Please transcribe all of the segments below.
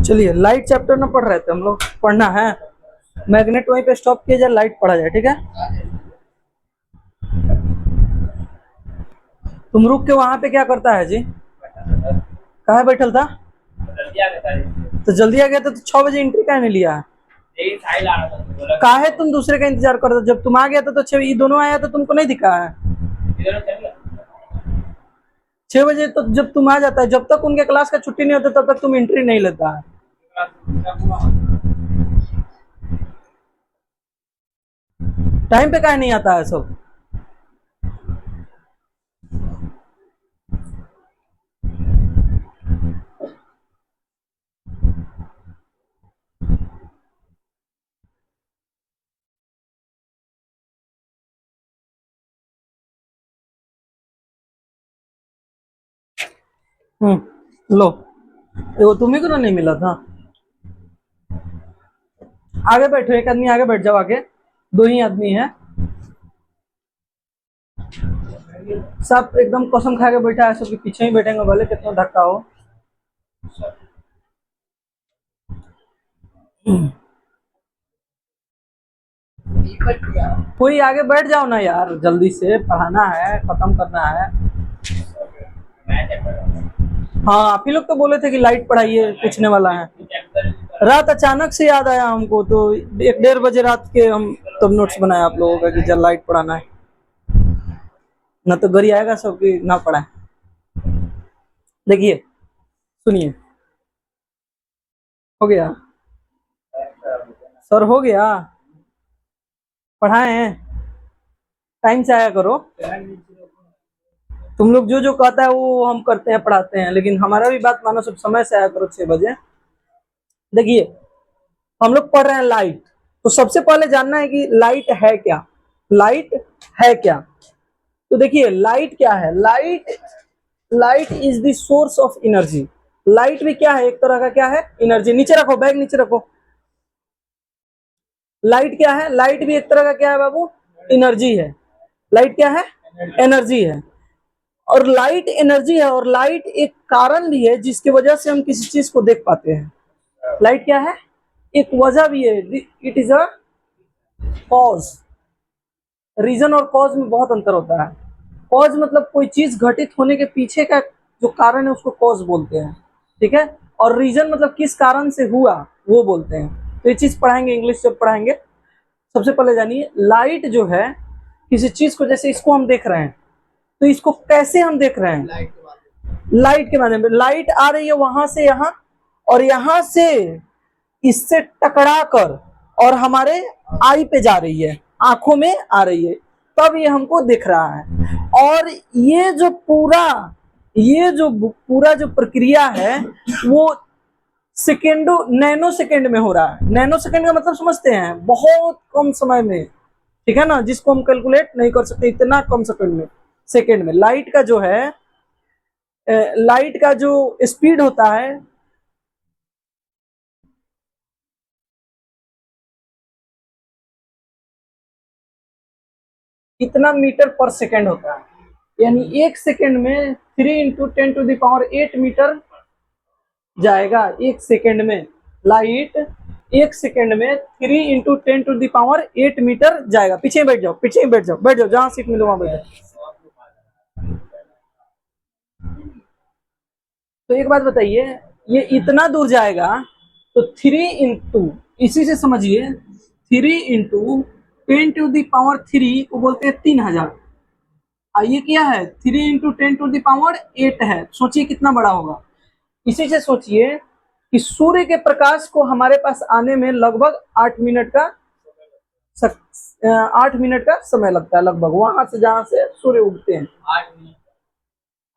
चलिए light chapter में पढ़ रहे थे हम लोग, पढ़ना है। मैग्नेट वहीं पे स्टॉप किया जाए, लाइट पढ़ा जाए, ठीक है। तुम रुक के वहां पे क्या करता है जी? कहाँ बैठल था? तो जल्दी आ गया था तो 6 बजे एंट्री काहे नहीं लिया? काहे तुम दूसरे का इंतजार कर रहे थे? जब तुम आ गया था तो 6 ये दोनों आया तो तुमको नहीं दिखा है? 6 बजे तो जब तुम आ जाता है, जब तक उनके क्लास का छुट्टी नहीं होता तब तक तुम एंट्री नहीं लेता है। टाइम पे काहे नहीं आता है सब? लो, वो तुम्ही को नहीं मिला था। आगे बैठो, एक आदमी आगे बैठ जाओ, आगे 2 ही आदमी है। सब एकदम कसम खा के बैठा है, सबके पीछे ही बैठेंगे भले कितना धक्का हो। कोई आगे बैठ जाओ ना यार, जल्दी से पढ़ाना है, खत्म करना है। हाँ, आप ही लोग तो बोले थे कि लाइट पढ़ाइए, पूछने वाला है। रात अचानक से याद आया हमको, तो 1-1:30 बजे रात के हम तब नोट्स बनाया आप लोगों का कि जब लाइट पढ़ाना है, ना तो गरी आएगा सबकी ना पढ़ाए। देखिए सुनिए, हो गया सर, हो गया। पढ़ाए, टाइम से आया करो। तुम लोग जो जो कहता है वो हम करते हैं, पढ़ाते हैं, लेकिन हमारा भी बात मानो, सब समय से आया करो 6 बजे। देखिए हम लोग पढ़ रहे हैं लाइट, तो सबसे पहले जानना है कि लाइट है क्या। लाइट है क्या? तो देखिए लाइट क्या है। Light is the source of energy. Light भी क्या है? एक तरह का क्या है? एनर्जी। नीचे रखो, बैग नीचे रखो। लाइट क्या है? लाइट भी एक तरह का क्या है बाबू? एनर्जी है। लाइट क्या है? एनर्जी है। और लाइट एनर्जी है, और लाइट एक कारण भी है जिसकी वजह से हम किसी चीज को देख पाते हैं। लाइट क्या है? एक वजह भी है। It is a cause. Reason और कॉज में बहुत अंतर होता है। कॉज मतलब कोई चीज घटित होने के पीछे का जो कारण है उसको कॉज बोलते हैं, ठीक है। और रीजन मतलब किस कारण से हुआ वो बोलते हैं। तो ये चीज पढ़ाएंगे, इंग्लिश जब पढ़ाएंगे। सबसे पहले जानिए, लाइट जो है किसी चीज को, जैसे इसको हम देख रहे हैं, तो इसको कैसे हम देख रहे हैं? लाइट के माध्यम से। लाइट आ रही है वहां से यहाँ, और यहाँ से इससे टकरा कर और हमारे आई पे जा रही है, आंखों में आ रही है, तब ये हमको दिख रहा है। और ये जो पूरा जो प्रक्रिया है वो सेकेंडों, नैनो सेकेंड में हो रहा है। नैनो सेकेंड का मतलब समझते हैं? बहुत कम समय में, ठीक है ना, जिसको हम कैलकुलेट नहीं कर सकते, इतना कम सेकेंड में लाइट का जो है, लाइट का जो स्पीड होता है, कितना मीटर पर सेकेंड होता है। यानी 1 सेकेंड में 3 × 10⁸ मीटर जाएगा। 1 सेकेंड में लाइट 1 सेकेंड में 3 × 10⁸ मीटर जाएगा। पीछे बैठ जाओ, पीछे बैठ जाओ, बैठ जाओ, जहां सीट मिले वहां बैठ जाओ। तो एक बात बताइए, ये इतना दूर जाएगा तो 3 इंटू, इसी से समझिए, 3 × 10⁻³ को बोलते हैं 3000। ये क्या है? 3 × 10⁸ है। सोचिए कितना बड़ा होगा। इसी से सोचिए कि सूर्य के प्रकाश को हमारे पास आने में लगभग 8 मिनट का 8 मिनट का समय लगता है, लगभग, वहां से जहां से सूर्य उगते हैं।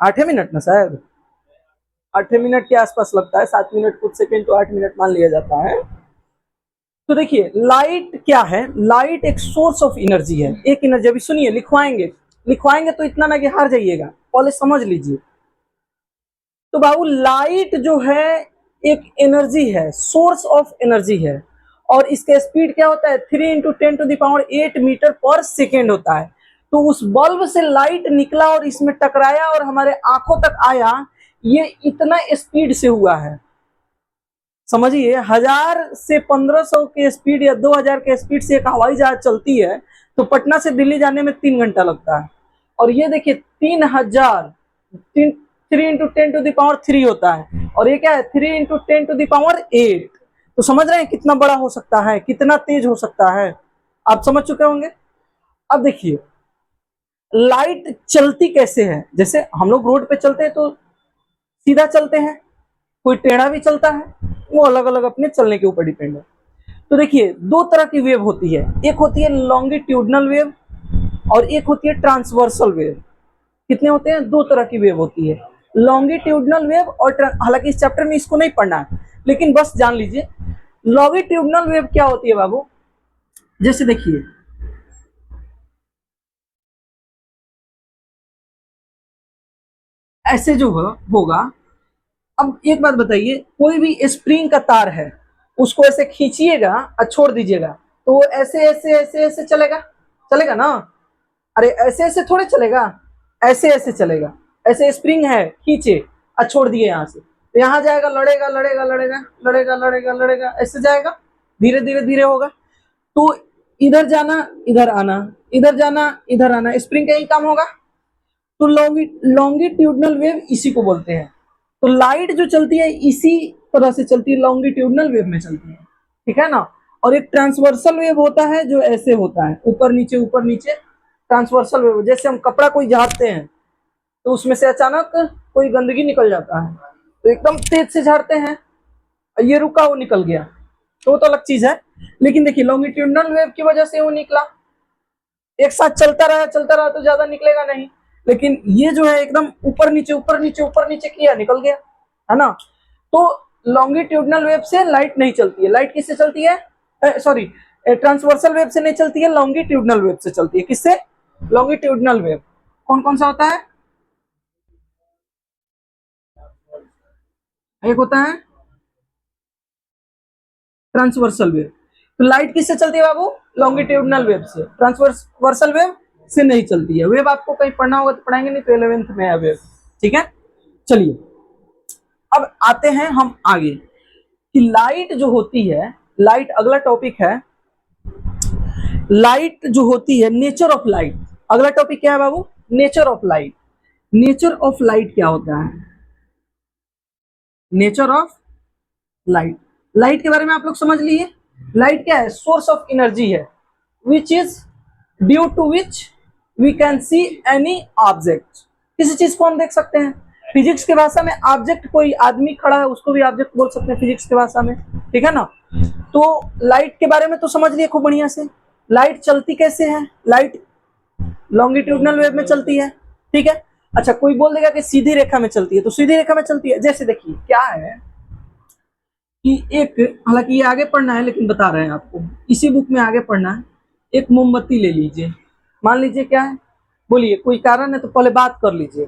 8 मिनट ना शायद, 8 मिनट के आसपास लगता है। 7 मिनट कुछ सेकेंड, तो 8 मिनट मान लिया जाता है। तो देखिए लाइट क्या है? लाइट एक सोर्स ऑफ एनर्जी है, एक एनर्जी। अभी सुनिए, लिखवाएंगे तो इतना ना कि हार जाइएगा, पहले समझ लीजिए। तो बाबू लाइट जो है एक एनर्जी है, सोर्स ऑफ एनर्जी है, और इसका स्पीड क्या होता है? 3 × 10⁸ मीटर पर सेकेंड होता है। तो उस बल्ब से लाइट निकला और इसमें टकराया और हमारे आंखों तक आया, ये इतना स्पीड से हुआ है। समझिए 1000 से 1500 के स्पीड या 2000 के स्पीड से एक हवाई जहाज चलती है तो पटना से दिल्ली जाने में 3 घंटा लगता है। और ये देखिए 3000 3 इंटू 10⁻³ होता है, और ये क्या है 3 इंटू 10⁸ तो समझ रहे हैं कितना बड़ा हो सकता है, कितना तेज हो सकता है, आप समझ चुके होंगे। अब देखिए लाइट चलती कैसे है, जैसे हम लोग रोड पे चलते हैं तो सीधा चलते हैं, कोई टेढ़ा भी चलता है, वो अलग अलग अपने चलने के ऊपर डिपेंड है। तो देखिए दो तरह की वेव होती है, एक होती है लॉन्गिट्यूडनल वेव और एक होती है ट्रांसवर्सल वेव। कितने होते हैं, दो तरह की वेव होती है, लॉन्गिट्यूडनल वेव और हालांकि इस चैप्टर में इसको नहीं पढ़ना है, लेकिन बस जान लीजिए लॉन्गिट्यूडनल वेव क्या होती है बाबू। जैसे देखिए ऐसे जो होगा, अब एक बात बताइए, कोई भी स्प्रिंग का तार है, उसको ऐसे खींचिएगा और छोड़ दीजिएगा तो वो ऐसे ऐसे ऐसे ऐसे चलेगा, चलेगा ना। अरे ऐसे ऐसे थोड़े चलेगा, ऐसे ऐसे चलेगा। ऐसे स्प्रिंग है, खींचे और छोड़ दिए यहाँ से, तो यहाँ जाएगा, लड़ेगा लड़ेगा लड़ेगा लड़ेगा लड़ेगा लड़ेगा, ऐसे जाएगा, धीरे धीरे धीरे होगा। तो इधर जाना इधर आना, इधर जाना इधर आना, स्प्रिंग का ही काम होगा। तो लॉन्गिट्यूडनल वेव इसी को बोलते हैं। तो लाइट जो चलती है इसी तरह से चलती है, लॉन्गिट्यूडनल वेव में चलती है, ठीक है ना। और एक ट्रांसवर्सल वेव होता है जो ऐसे होता है, ऊपर नीचे ट्रांसवर्सल वेव। जैसे हम कपड़ा कोई झाड़ते हैं तो उसमें से अचानक कोई गंदगी निकल जाता है तो एकदम तेज से झाड़ते हैं, ये रुका वो निकल गया, तो वो तो अलग चीज है। लेकिन देखिए लॉन्गिट्यूडनल वेव की वजह से वो निकला, एक साथ चलता रहा तो ज्यादा निकलेगा नहीं, लेकिन ये जो है एकदम ऊपर नीचे किया, निकल गया, है ना। तो लॉन्गिट्यूडनल वेव से लाइट नहीं चलती है। लाइट किससे चलती है, सॉरी ट्रांसवर्सल वेव से नहीं चलती है, लॉन्गिट्यूडनल वेव से चलती है। किससे, लॉन्गिट्यूडनल वेव। कौन कौन सा होता है, एक होता है ट्रांसवर्सल वेव। तो लाइट किससे चलती है बाबू, लॉन्गिट्यूडनल वेव से, ट्रांसवर्सल वेव से नहीं चलती है। वेव आपको कहीं पढ़ना होगा तो पढ़ाएंगे, नहीं तो 11th में है वेव, ठीक है। चलिए अब आते हैं हम आगे कि लाइट जो होती है, लाइट अगला टॉपिक है, लाइट जो होती है, नेचर ऑफ लाइट। अगला टॉपिक क्या है बाबू, nature of light. Nature of light क्या होता है, नेचर ऑफ लाइट। लाइट के बारे में आप लोग समझ लिए, लाइट क्या है, सोर्स ऑफ एनर्जी है, which is due to which we can see any object. किसी चीज को हम देख सकते हैं, फिजिक्स के भाषा में ऑब्जेक्ट, कोई आदमी खड़ा है उसको भी ऑब्जेक्ट बोल सकते हैं फिजिक्स के भाषा में, ठीक है ना। तो लाइट के बारे में तो समझ लिए खूब बढ़िया से। लाइट चलती कैसे है, लाइट लॉन्गिट्यूडनल वेव में चलती है, ठीक है। अच्छा कोई बोल देगा कि सीधी रेखा में चलती है, तो सीधी रेखा में चलती है। जैसे देखिए क्या है कि एक, हालांकि ये आगे पढ़ना है लेकिन बता रहे हैं आपको, इसी बुक में आगे पढ़ना है। एक मोमबत्ती ले लीजिए, मान लीजिए क्या है, बोलिए, कोई कारण है तो पहले बात कर लीजिए,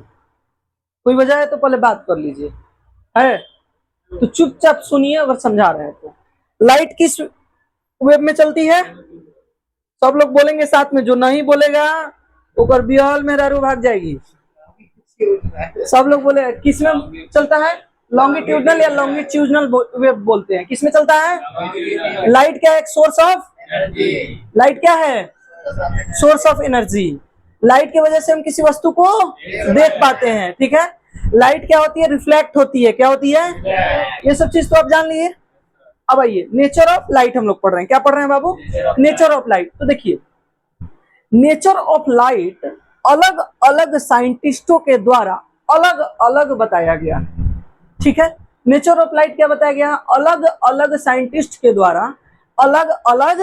कोई वजह है तो पहले बात कर लीजिए, है तो चुपचाप सुनिए अगर समझा रहे हैं तो। लाइट किस वेव में चलती है, सब लोग बोलेंगे साथ में, जो नहीं बोलेगा ऊपर बियाल में रारू भाग जाएगी। सब लोग बोले किस में चलता है, लॉन्गिट्यूडनल या लॉन्गिट्यूडनल वेव बोलते हैं, किस में चलता है। लाइट क्या है, एक सोर्स ऑफ, लाइट क्या है, सोर्स ऑफ एनर्जी। लाइट की वजह से हम किसी वस्तु को देख पाते हैं, ठीक है। लाइट क्या होती है, रिफ्लेक्ट होती है, क्या होती है, ये सब चीज तो आप जान लिए। अब आइए नेचर ऑफ लाइट हम लोग पढ़ रहे हैं, क्या पढ़ रहे हैं बाबू, नेचर ऑफ लाइट। तो देखिए नेचर ऑफ लाइट अलग अलग साइंटिस्टों के द्वारा अलग अलग बताया गया, ठीक है। नेचर ऑफ लाइट क्या बताया गया, अलग अलग साइंटिस्ट के द्वारा अलग अलग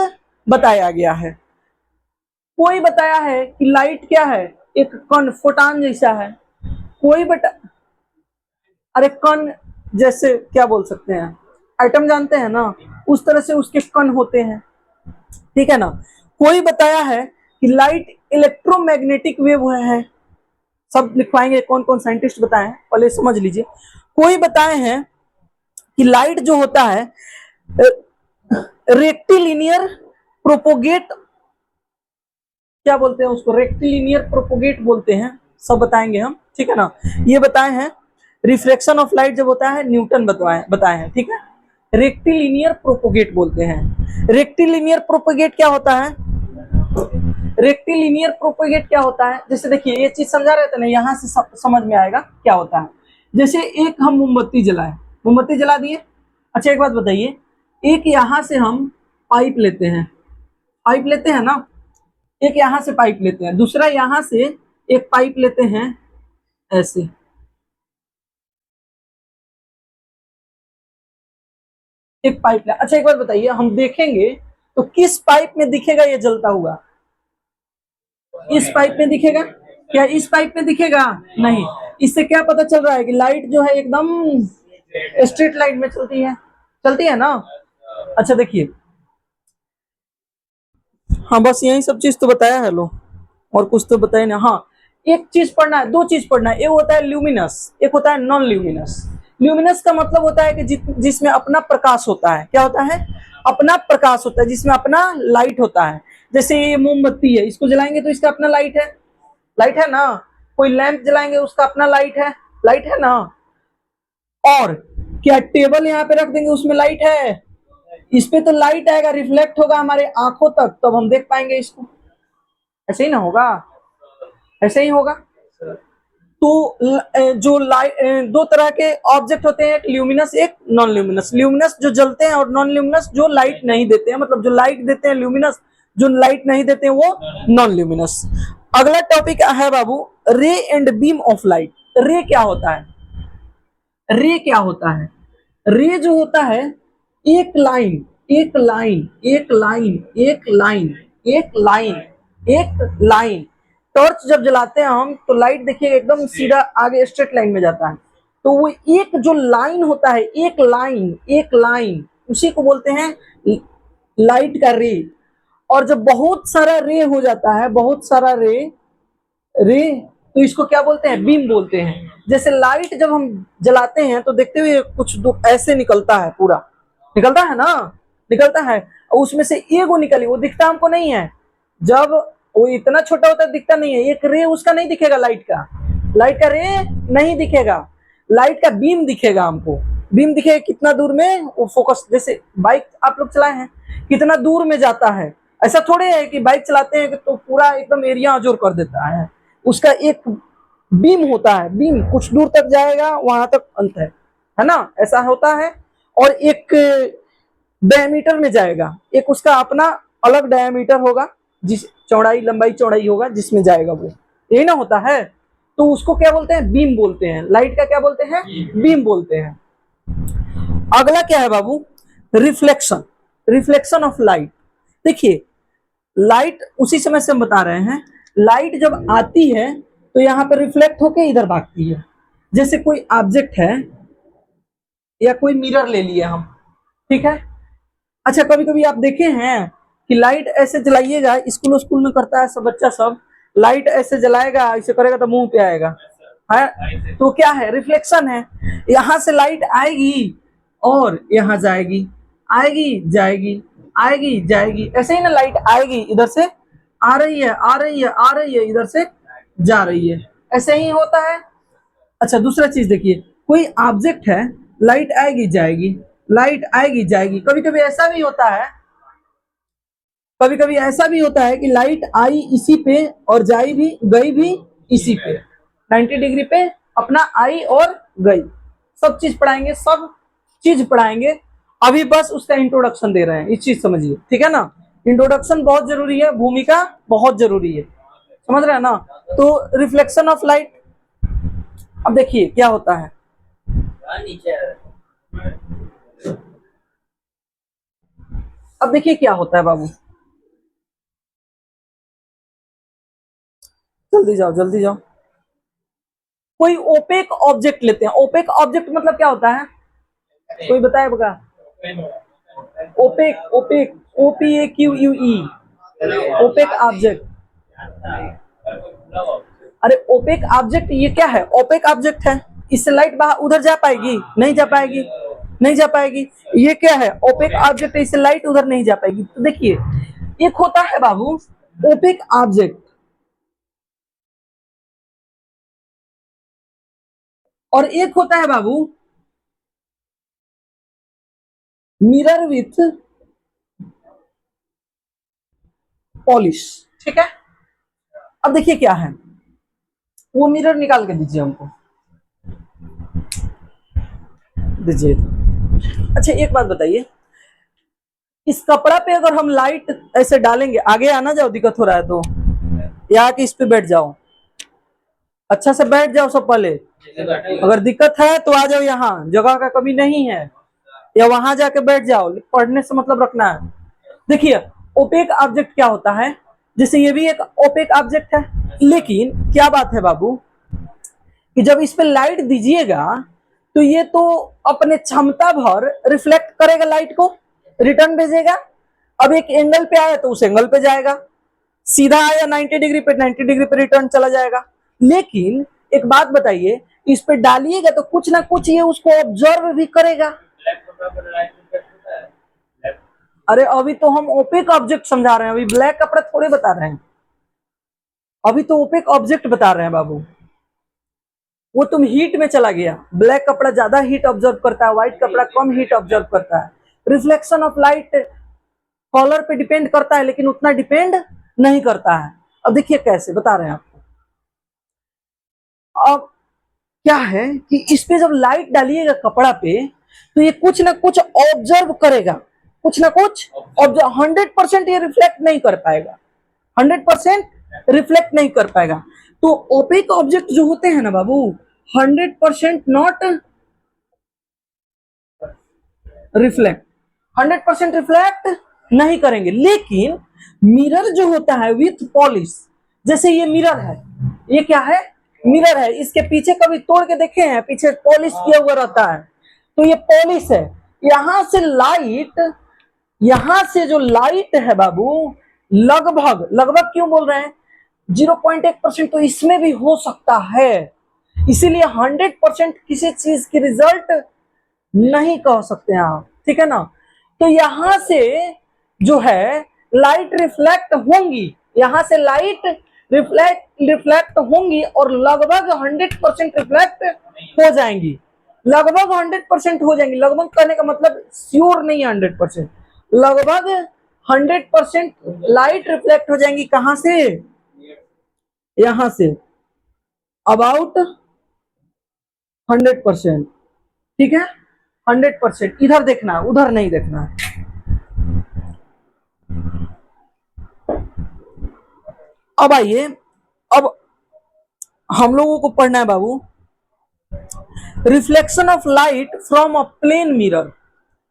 बताया गया है। कोई बताया है कि लाइट क्या है, एक कण, फोटान जैसा है। कोई अरे कण जैसे क्या बोल सकते हैं, एटम जानते हैं ना, उस तरह से उसके कण होते हैं, ठीक है ना। कोई बताया है कि लाइट इलेक्ट्रोमैग्नेटिक वेव है, सब लिखवाएंगे कौन कौन साइंटिस्ट बताए हैं, पहले समझ लीजिए। कोई बताए हैं कि लाइट जो होता है रेक्टिलिनियर प्रोपोगेट, क्या बोलते हैं उसको, रेक्टिलिनियर प्रोपोगेट बोलते हैं, सब बताएंगे हम, ठीक है ना। ये बताए हैं रिफ्लेक्शन ऑफ लाइट जब होता है, न्यूटन बताए हैं, ठीक है। रेक्टिलिनियर प्रोपोगेट बोलते हैं। रेक्टिलिनियर प्रोपोगेट क्या होता है? रेक्टिलिनियर प्रोपोगेट क्या होता है? जैसे देखिए ये चीज समझा रहे थे ना, यहां से समझ में आएगा क्या होता है। जैसे एक हम मोमबत्ती जलाए, मोमबत्ती जला दिए। अच्छा एक बात बताइए, एक यहां से हम पाइप लेते हैं, पाइप लेते हैं ना, एक यहां से पाइप लेते हैं, दूसरा यहां से एक पाइप लेते हैं ऐसे, एक पाइप ले। अच्छा एक बात बताइए, हम देखेंगे तो किस पाइप में दिखेगा ये जलता हुआ? इस पाइप में दिखेगा क्या? इस पाइप में दिखेगा नहीं। इससे क्या पता चल रहा है कि लाइट जो है एकदम स्ट्रीट लाइट में चलती है ना। अच्छा देखिए, हाँ बस यही सब चीज तो बताया है लो, और कुछ तो बताया नहीं। हाँ एक चीज पढ़ना है, दो चीज पढ़ना है, एक होता है ल्यूमिनस, एक होता है नॉन ल्यूमिनस। ल्यूमिनस का मतलब होता है कि जिसमें अपना प्रकाश होता है। क्या होता है? अपना प्रकाश होता है, जिसमें अपना लाइट होता है। जैसे ये मोमबत्ती है, इसको जलाएंगे तो इसका अपना लाइट है, लाइट है ना। कोई लैंप जलाएंगे उसका अपना लाइट है ना। और क्या टेबल यहाँ पे रख देंगे उसमें लाइट है? इस पे तो लाइट आएगा, रिफ्लेक्ट होगा हमारे आंखों तक, तब हम देख पाएंगे इसको। ऐसे ही ना होगा? ऐसे ही होगा। तो जो लाइट, दो तरह के ऑब्जेक्ट होते हैं, एक ल्यूमिनस एक नॉन ल्यूमिनस। ल्यूमिनस जो जलते हैं और नॉन ल्यूमिनस जो लाइट नहीं देते हैं, मतलब जो लाइट देते हैं ल्यूमिनस, जो लाइट नहीं देते हैं वो नॉन ल्यूमिनस। अगला टॉपिक है बाबू, रे एंड बीम ऑफ लाइट। रे क्या होता है? रे क्या होता है? रे जो होता है, एक लाइन एक लाइन एक लाइन एक लाइन एक लाइन एक लाइन। टॉर्च जब जलाते हैं हम तो लाइट देखिए एकदम सीधा आगे स्ट्रेट लाइन में जाता है। तो वो एक जो लाइन होता है, एक लाइन उसी को बोलते हैं लाइट का रे। और जब बहुत सारा रे हो जाता है, बहुत सारा रे रे तो इसको क्या बोलते हैं? बीम बोलते हैं। जैसे लाइट जब हम जलाते हैं तो देखते हुए कुछ ऐसे निकलता है, पूरा निकलता है ना, निकलता है। और उसमें से एगो निकली, वो दिखता हमको नहीं है। जब वो इतना छोटा होता है दिखता नहीं है, एक रे उसका नहीं दिखेगा, लाइट का रे नहीं दिखेगा, लाइट का बीम दिखेगा हमको। बीम दिखेगा कितना दूर में, वो फोकस। जैसे बाइक आप लोग चलाए हैं, कितना दूर में जाता है। ऐसा थोड़े है कि बाइक चलाते हैं तो पूरा एकदम एरिया अजोर कर देता है। उसका एक बीम होता है, बीम कुछ दूर तक जाएगा, वहां तक अंत है ना, ऐसा होता है। और एक डायमीटर में जाएगा, एक उसका अपना अलग डायमीटर होगा, जिस चौड़ाई लंबाई चौड़ाई होगा जिसमें जाएगा वो, यही ना होता है। तो उसको क्या बोलते हैं? बीम बोलते हैं। लाइट का क्या बोलते हैं? बीम बोलते हैं। अगला क्या है बाबू? Reflection, reflection of light. देखिए लाइट उसी समय से हम बता रहे हैं, लाइट जब आती है तो यहाँ पे रिफ्लेक्ट होके इधर भागती है। जैसे कोई ऑब्जेक्ट है, या कोई मिरर ले लिया हम, ठीक है। अच्छा कभी कभी आप देखे हैं कि लाइट ऐसे जलाइएगा, स्कूल स्कूल में करता है सब बच्चा सब, लाइट ऐसे जलाएगा, ऐसे करेगा तो मुंह पे आएगा, है तो क्या है? रिफ्लेक्शन है। यहाँ से लाइट आएगी और यहाँ जाएगी, आएगी जाएगी, आएगी जाएगी, ऐसे ही ना लाइट आएगी इधर से, आ रही है आ रही है आ रही है, इधर से जा रही है, ऐसे ही होता है। अच्छा दूसरा चीज देखिए, कोई ऑब्जेक्ट है, लाइट आएगी जाएगी, लाइट आएगी जाएगी। कभी कभी ऐसा भी होता है, कभी कभी ऐसा भी होता है कि लाइट आई इसी पे और जाई भी गई भी इसी पे, 90 डिग्री पे अपना आई और गई। सब चीज पढ़ाएंगे, सब चीज पढ़ाएंगे। अभी बस उसका इंट्रोडक्शन दे रहे हैं, इस चीज समझिए, ठीक है ना। इंट्रोडक्शन बहुत जरूरी है, भूमिका बहुत जरूरी है, समझ रहे हैं ना। तो रिफ्लेक्शन ऑफ लाइट, अब देखिए क्या होता है। अब देखिए क्या होता है बाबू, जल्दी जाओ जल्दी जाओ। कोई ओपेक ऑब्जेक्ट लेते हैं। ओपेक ऑब्जेक्ट मतलब क्या होता है? कोई बताए बगा? Opaque, opaque, OPAQUE, opaque object. अरे ओपेक ऑब्जेक्ट ये क्या है? ओपेक ऑब्जेक्ट है, इससे लाइट बाहर उधर जा पाएगी? नहीं जा पाएगी, नहीं जा पाएगी। ये क्या है? ओपेक ऑब्जेक्ट, इससे लाइट उधर नहीं जा पाएगी। तो देखिए एक होता है बाबू ओपेक ऑब्जेक्ट, और एक होता है बाबू मिरर विथ पॉलिश, ठीक है। अब देखिए क्या है, वो मिरर निकाल के दीजिए हमको, दीजिए। अच्छा एक बात बताइए, इस कपड़ा पे अगर हम लाइट ऐसे डालेंगे, आगे आना जाओ, दिक्कत हो रहा है तो, या कि इस पे बैठ जाओ, अच्छा से बैठ जाओ सब पहले, अगर दिक्कत है तो आ जाओ, यहाँ जगह का कमी नहीं है, या वहां जाके बैठ जाओ, पढ़ने से मतलब रखना है। देखिए ओपेक ऑब्जेक्ट क्या होता है, जैसे ये भी एक ओपेक ऑब्जेक्ट है, लेकिन क्या बात है बाबू कि जब इस पे लाइट दीजिएगा तो ये तो अपने क्षमता भर रिफ्लेक्ट करेगा, लाइट को रिटर्न भेजेगा। अब एक एंगल पे आया तो उस एंगल पे जाएगा, सीधा आया 90 डिग्री पे, 90 डिग्री पे रिटर्न चला जाएगा। लेकिन एक बात बताइए, इस पे डालिएगा तो कुछ ना कुछ ये उसको ऑब्जर्व भी करेगा। अरे अभी तो हम ओपेक ऑब्जेक्ट समझा रहे हैं, अभी ब्लैक कपड़ा थोड़े बता रहे हैं, अभी तो ओपेक ऑब्जेक्ट बता रहे हैं बाबू। वो तुम हीट में चला गया, ब्लैक कपड़ा ज्यादा हीट ऑब्जर्व करता है, व्हाइट कपड़ा कम हीट ऑब्जर्व करता है। रिफ्लेक्शन ऑफ लाइट कलर पे डिपेंड करता है, लेकिन उतना डिपेंड नहीं करता है। अब देखिए कैसे बता रहे हैं आपको। अब क्या है कि इस पे जब लाइट डालिएगा कपड़ा पे, तो ये कुछ ना कुछ ऑब्जर्व करेगा, कुछ ना कुछ ऑब्जर्व। 100% ये रिफ्लेक्ट नहीं कर पाएगा, 100% रिफ्लेक्ट नहीं कर पाएगा। तो ओपेक ऑब्जेक्ट जो होते हैं ना बाबू, 100% नॉट रिफ्लेक्ट, 100% रिफ्लेक्ट नहीं करेंगे। लेकिन मिरर जो होता है विथ पॉलिश, जैसे ये मिरर है, ये क्या है, मिरर है, इसके पीछे कभी तोड़ के देखे हैं, पीछे पॉलिश किया हुआ रहता है, तो ये पॉलिश है। यहां से लाइट, यहां से जो लाइट है बाबू, लगभग लगभग क्यों बोल रहे हैं, 0.1% तो इसमें भी हो सकता है। इसीलिए 100% किसी चीज की रिजल्ट नहीं कह सकते हैं आप, ठीक है ना। तो यहां से जो है लाइट रिफ्लेक्ट होंगी, यहां से लाइट रिफ्लेक्ट होंगी और लगभग 100% रिफ्लेक्ट हो जाएंगी, लगभग 100% हो जाएंगी। लगभग कहने का मतलब श्योर नहीं है, 100%, लगभग 100% लाइट रिफ्लेक्ट हो जाएंगी। कहां से, यहां से अबाउट 100%, ठीक है, 100%। इधर देखना, उधर नहीं देखना है। अब आइए, अब हम लोगों को पढ़ना है बाबू, reflection of light from a plane mirror,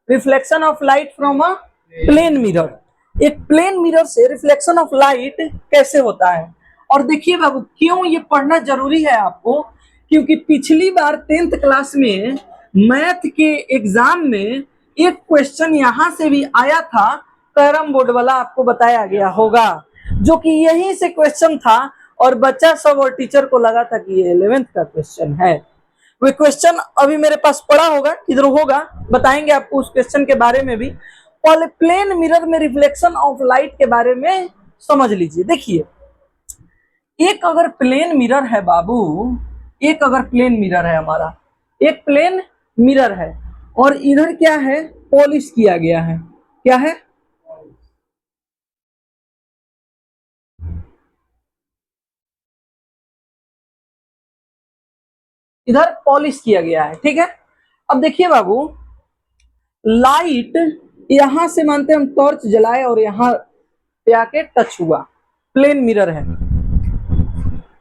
reflection of light from a plane mirror. एक प्लेन मिरर से रिफ्लेक्शन ऑफ लाइट कैसे होता है। और देखिए बाबू क्यों ये पढ़ना जरूरी है आपको, क्योंकि पिछली बार 10th क्लास में मैथ के एग्जाम में एक क्वेश्चन यहां से भी आया था, कैरम बोर्ड वाला, आपको बताया गया होगा, जो कि यहीं से क्वेश्चन था, और बच्चा सब और टीचर को लगा था कि ये 11th का क्वेश्चन है। वो क्वेश्चन अभी मेरे पास पड़ा होगा, किधर होगा, बताएंगे आपको उस क्वेश्चन के बारे में भी। पहले प्लेन मिरर में रिफ्लेक्शन ऑफ लाइट के बारे में समझ लीजिए। देखिए एक अगर प्लेन मिरर है बाबू, एक अगर प्लेन मिरर है हमारा, एक प्लेन मिरर है, और इधर क्या है, पॉलिश किया गया है, क्या है, इधर पॉलिश किया गया है, ठीक है। अब देखिए बाबू, लाइट यहां से मानते हम टॉर्च जलाए और यहां पे आके टच हुआ, प्लेन मिरर है,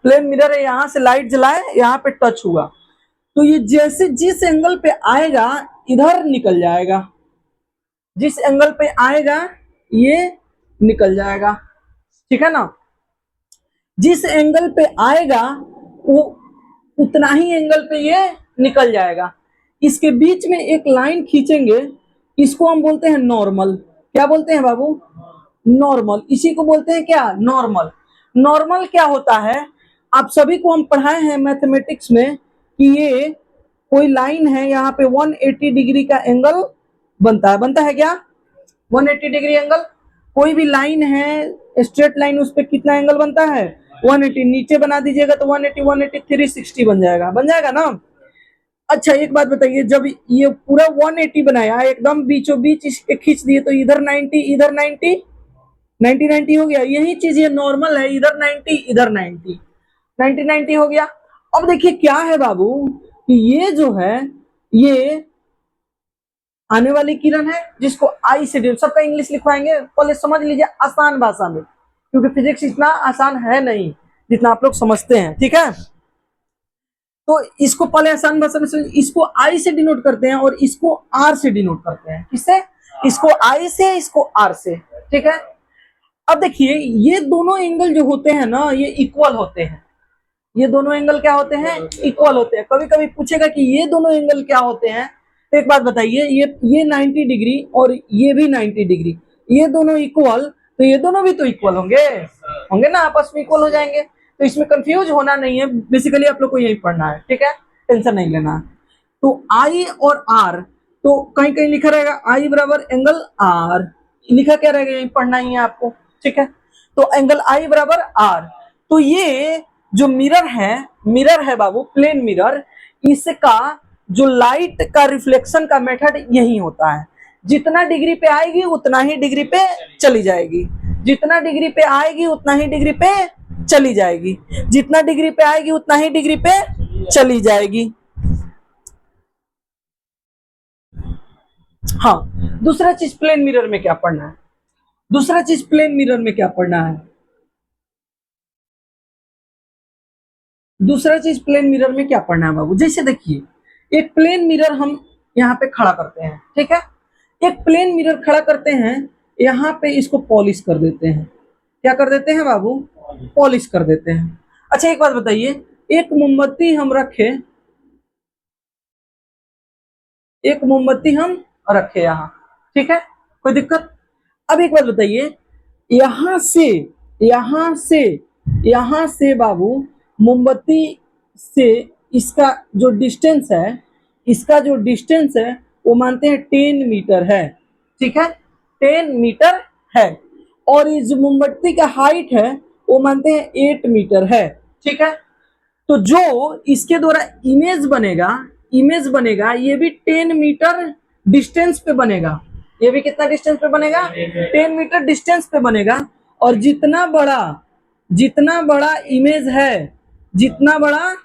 प्लेन मिरर है, यहां से लाइट जलाए, यहां पे टच हुआ, तो ये जैसे जिस एंगल पे आएगा इधर निकल जाएगा, जिस एंगल पे आएगा ये निकल जाएगा, ठीक है ना। जिस एंगल पे आएगा वो उतना ही एंगल पे ये निकल जाएगा। इसके बीच में एक लाइन खींचेंगे, इसको हम बोलते हैं नॉर्मल। क्या बोलते हैं बाबू, नॉर्मल। इसी को बोलते हैं क्या, नॉर्मल। नॉर्मल क्या होता है, आप सभी को हम पढ़ाए हैं मैथमेटिक्स में कि ये कोई लाइन है, यहाँ पे 180 डिग्री का एंगल बनता है क्या, 180 डिग्री एंगल। कोई भी लाइन है स्ट्रेट लाइन, उस पर कितना एंगल बनता है, 180। नीचे बना दीजिएगा तो 180, 180, 360 बन जाएगा, बन जाएगा ना। अच्छा एक बात बताइए, जब ये पूरा 180 बनाया एकदम बीचों बीच इसके खींच दिए तो इधर 90 इधर 90 90 90 हो गया। यही चीज ये नॉर्मल है, इधर 90 इधर 90 90 90 हो गया। अब देखिए क्या है बाबू कि ये जो है ये आने वाली किरण है जिसको आई से डी, सबका इंग्लिश लिखवाएंगे, पहले समझ लीजिए आसान भाषा में, क्योंकि फिजिक्स इतना आसान है नहीं जितना आप लोग समझते हैं, ठीक है। तो इसको पहले आसान भाषा में समझिए, इसको आई से डिनोट करते हैं और इसको आर से डिनोट करते हैं। किससे? इसको आई से, इसको आर से, ठीक है। अब देखिए ये दोनों एंगल जो होते हैं ना ये इक्वल होते हैं। ये दोनों एंगल क्या होते हैं? इक्वल होते हैं। कभी कभी पूछेगा कि ये दोनों एंगल क्या होते हैं, तो एक बात बताइए, ये 90 डिग्री और ये भी 90 डिग्री, ये दोनों इक्वल, तो ये दोनों भी तो इक्वल होंगे, होंगे ना, आपस में इक्वल हो जाएंगे। तो इसमें कंफ्यूज होना नहीं है, बेसिकली आप लोग को यही पढ़ना है, ठीक है, टेंशन नहीं लेना। तो आई और आर, तो कहीं कहीं लिखा रहेगा आई बराबर एंगल आर, लिखा क्या रहेगा यही पढ़ना ही है आपको, ठीक है। तो एंगल आई बराबर आर, तो ये जो मिरर है बाबू, प्लेन मिरर, इसका जो लाइट का रिफ्लेक्शन का मेथड यही होता है। जितना डिग्री पे आएगी उतना ही डिग्री पे चली जाएगी, जितना डिग्री पे आएगी उतना ही डिग्री पे चली जाएगी, जितना डिग्री पे आएगी उतना ही डिग्री पे चली जाएगी। हाँ, दूसरा चीज प्लेन मिरर में क्या पढ़ना है, दूसरा चीज प्लेन मिरर में क्या पढ़ना है, दूसरा चीज प्लेन मिरर में क्या पढ़ना है बाबू। जैसे देखिए एक प्लेन मिरर हम यहाँ पे खड़ा करते हैं, ठीक है, एक प्लेन मिरर खड़ा करते हैं, यहाँ पे इसको पॉलिश कर देते हैं। क्या कर देते हैं बाबू? पॉलिश कर देते हैं। अच्छा एक बात बताइए, एक मोमबत्ती हम रखे, एक मोमबत्ती हम रखे यहाँ, ठीक है, कोई दिक्कत? अब एक बात बताइए, यहां से यहां से यहां से बाबू मोमबत्ती से इसका जो डिस्टेंस है, इसका जो डिस्टेंस है वो मानते हैं 10 मीटर है, ठीक है, 10 मीटर है। और ये जो मोमबत्ती का हाइट है वो मानते हैं 8 मीटर है, ठीक है। तो जो इसके द्वारा इमेज बनेगा ये भी 10 मीटर डिस्टेंस पे बनेगा। ये भी कितना डिस्टेंस पे बनेगा? 10 मीटर डिस्टेंस पे बनेगा। और जितना बड़ा इमेज है, जितना बड़ा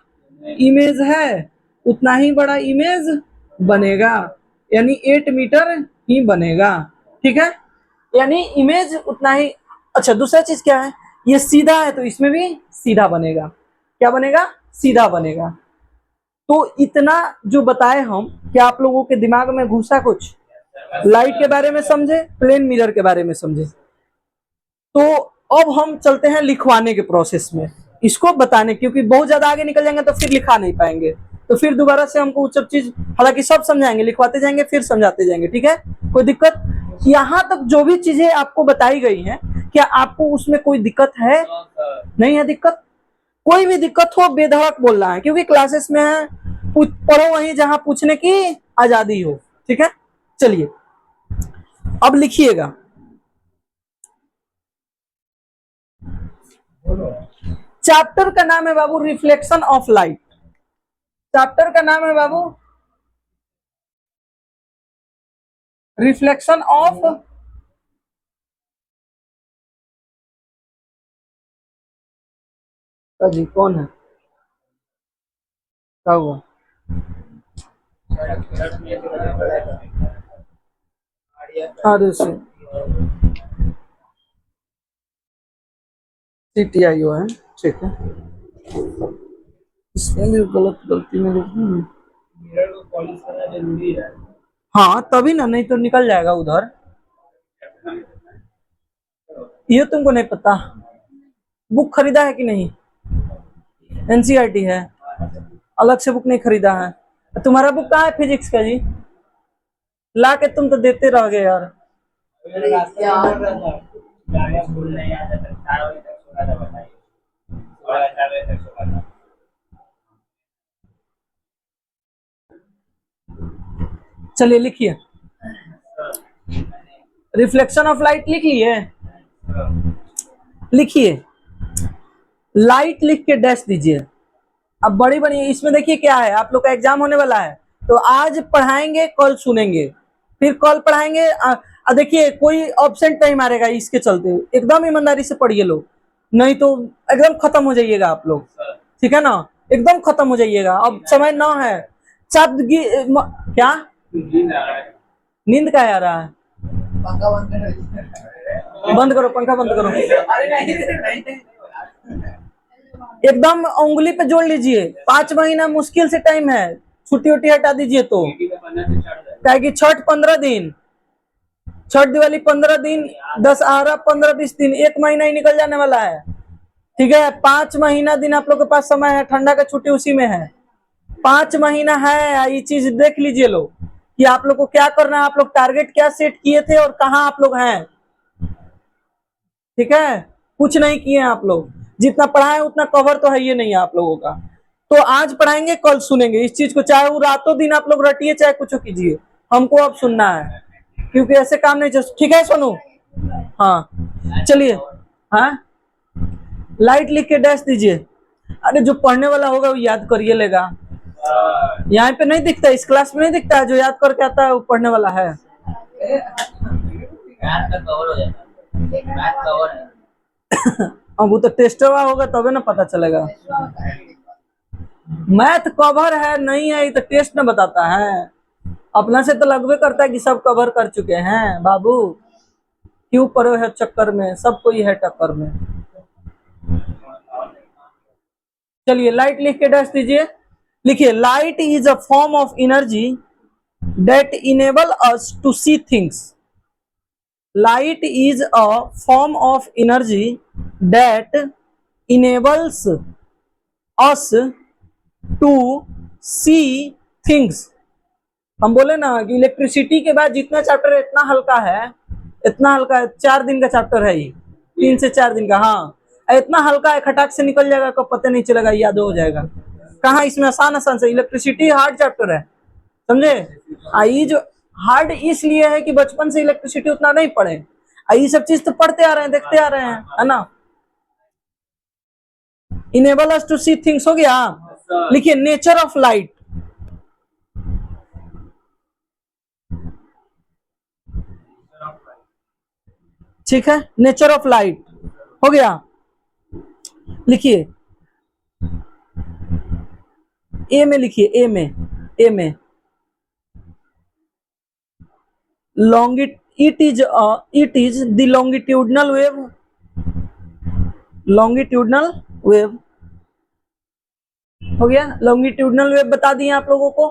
इमेज है उतना ही बड़ा इमेज बनेगा, यानी 8 मीटर ही बनेगा, ठीक है, यानी इमेज उतना ही। अच्छा दूसरा चीज क्या है, ये सीधा है तो इसमें भी सीधा बनेगा। क्या बनेगा? सीधा बनेगा। तो इतना जो बताए हम, क्या आप लोगों के दिमाग में घुसा कुछ? लाइट के बारे में समझे, प्लेन मिरर के बारे में समझे। तो अब हम चलते हैं लिखवाने के प्रोसेस में, इसको बताने, क्योंकि बहुत ज्यादा आगे निकल जाएंगे तो फिर लिखा नहीं पाएंगे, तो फिर दोबारा से हमको सब चीज, हालांकि सब समझाएंगे, लिखवाते जाएंगे फिर समझाते जाएंगे, ठीक है, कोई दिक्कत? यहाँ तक जो भी चीजें आपको बताई गई हैं, क्या आपको उसमें कोई दिक्कत है? नहीं है दिक्कत? कोई भी दिक्कत हो बेधड़क बोलना है, क्योंकि क्लासेस में है, पढ़ो वहीं जहां पूछने की आजादी हो, ठीक है। चलिए अब लिखिएगा, चैप्टर का नाम है बाबू रिफ्लेक्शन ऑफ लाइट। चैप्टर का नाम है बाबू रिफ्लेक्शन ऑफ जी, कौन है? क्या हुआ? अरे से CTIO है, ठीक है, इसमें भी गलती में मिरर को पॉलिश करना जरूरी है। हाँ तभी ना, नहीं तो निकल जाएगा उधर। ये तुमको नहीं पता? बुक खरीदा है कि नहीं? NCERT है, अलग से बुक नहीं खरीदा है। तुम्हारा बुक कहाँ है फिजिक्स का जी? ला के तुम तो देते रह गए यार। चलिए लिखिए, रिफ्लेक्शन ऑफ लाइट लिख लिए, लिखिए, लाइट लिख के डैश दीजिए, अब बड़ी बड़ी इसमें देखिए क्या है, आप लोग का एग्जाम होने वाला है, तो आज पढ़ाएंगे कल सुनेंगे, फिर कल पढ़ाएंगे। देखिए कोई ऑब्सेंट नहीं मारेगा इसके चलते, एकदम ईमानदारी से पढ़िए लोग, नहीं तो एकदम खत्म हो जाइएगा आप लोग, ठीक है ना, एकदम खत्म हो जाइएगा। अब समय ना है क्या नींद आ रहा है। नींद का आ रहा है, पंखा बंद कर। बंद करो पंखा बंद करो, अरे नहीं। एकदम उंगली पे जोड़ लीजिए, 5 महीना मुश्किल से टाइम है, छुट्टी उट्टी हटा दीजिए तो, क्या कि छठ 15 दिन, छठ दिवाली 15 दिन, 10 15 20 दिन, 1 महीना ही निकल जाने वाला है, ठीक है। 5 महीना दिन आप लोग के पास समय है, ठंडा का छुट्टी उसी में है, 5 महीना है। ये चीज देख लीजिए लोग कि आप लोग को क्या करना है, आप लोग टारगेट क्या सेट किए थे और कहाँ आप लोग हैं, ठीक है। कुछ नहीं किए आप लोग, जितना पढ़ा है उतना कवर तो है ये नहीं है आप लोगों का, तो आज पढ़ाएंगे कल सुनेंगे इस चीज को, चाहे वो रातों दिन आप लोग रटिए चाहे कुछ कीजिए, हमको अब सुनना है, क्योंकि ऐसे काम नहीं चल, ठीक है सोनू। हाँ चलिए, हाँ लाइट लिख के डैश दीजिए। अरे जो पढ़ने वाला होगा वो याद करिए लेगा, यहाँ पे नहीं दिखता, इस क्लास में नहीं दिखता है, जो याद करके आता है वो पढ़ने वाला है। मैथ का कवर हो जाता है, मैथ कवर है। अब वो तो टेस्ट हुआ होगा तबे ना पता चलेगा, मैथ कवर है नहीं है ये तो टेस्ट में बताता है, अपना से तो लगभग करता है कि सब कवर कर चुके हैं बाबू, क्यों पड़े है चक्कर में, सब कोई है टक्कर में। चलिए लाइट लिख के डैश दीजिए, लिखिए light is a form of energy that enable us to see things, light is a form of energy that enables us to see things। हम बोले ना कि इलेक्ट्रिसिटी के बाद जितना चैप्टर है इतना हल्का है, इतना हल्का है, 4 दिन का चैप्टर है ये, 3 से 4 दिन का, हाँ इतना हल्का है, खटाक से निकल जाएगा, कब पता नहीं चलेगा, याद हो जाएगा। कहाँ इसमें आसान आसान से, इलेक्ट्रिसिटी हार्ड चैप्टर है, समझे। ये जो हार्ड इसलिए है कि बचपन से इलेक्ट्रिसिटी उतना नहीं पढ़े, ये सब चीज तो पढ़ते आ रहे हैं, देखते आ रहे हैं, है ना। Enable us to see things हो गया, लिखिए नेचर ऑफ लाइट, ठीक है, नेचर ऑफ लाइट हो गया। लिखिए ए में, लिखिए ए में it is the longitudinal wave हो गया। लॉन्गिट्यूडनल वेव बता दिए आप लोगों को,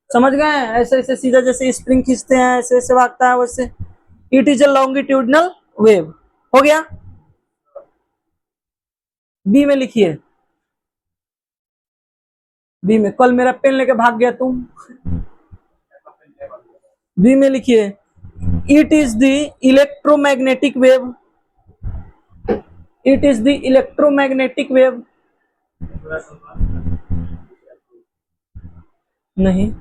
समझ गए, ऐसे ऐसे सीधा जैसे स्प्रिंग खींचते हैं ऐसे ऐसे भागता है वैसे, it is a longitudinal wave हो गया। बी में लिखिए, बी में, कल मेरा पेन लेके भाग गया तुम, बी में लिखिए it is the electromagnetic wave, it is the electromagnetic wave, नहीं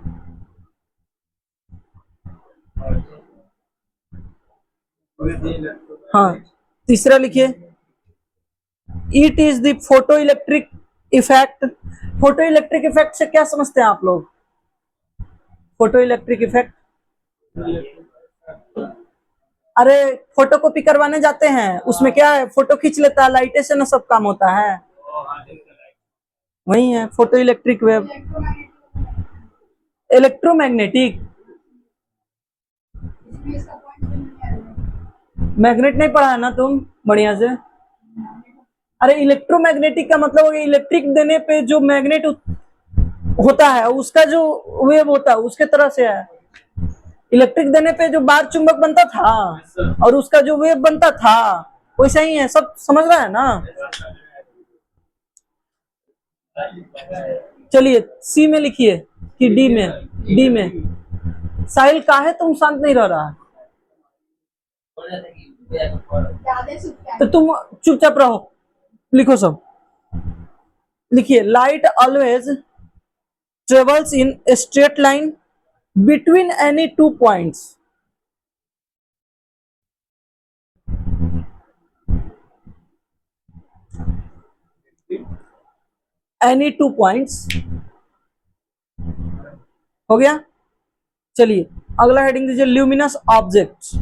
हाँ तीसरा लिखिए it is the photo electric effect. Photo electric effect से क्या समझते हैं आप लोग, फोटो इलेक्ट्रिक इफेक्ट, अरे फोटो कॉपी करवाने जाते हैं, उसमें क्या है, फोटो खींच लेता है, लाइटे से ना सब काम होता है, वही है photo electric wave. Electromagnetic, magnet नहीं पढ़ा है ना तुम बढ़िया से, अरे इलेक्ट्रोमैग्नेटिक का मतलब हो गया इलेक्ट्रिक देने पे जो मैग्नेट होता है उसका जो वेव होता है उसके तरह से है, इलेक्ट्रिक देने पे जो बार चुंबक बनता था और उसका जो वेव बनता था वैसा ही है, सब समझ रहा है ना। चलिए सी में लिखिए कि डी में साहिल काहे तुम शांत नहीं रह रहा है, तो तुम चुपचाप रहो, लिखो सब, लिखिए light always travels in straight line between any 2 points, any two points. हो गया। चलिए अगला हेडिंग दीजिए, luminous objects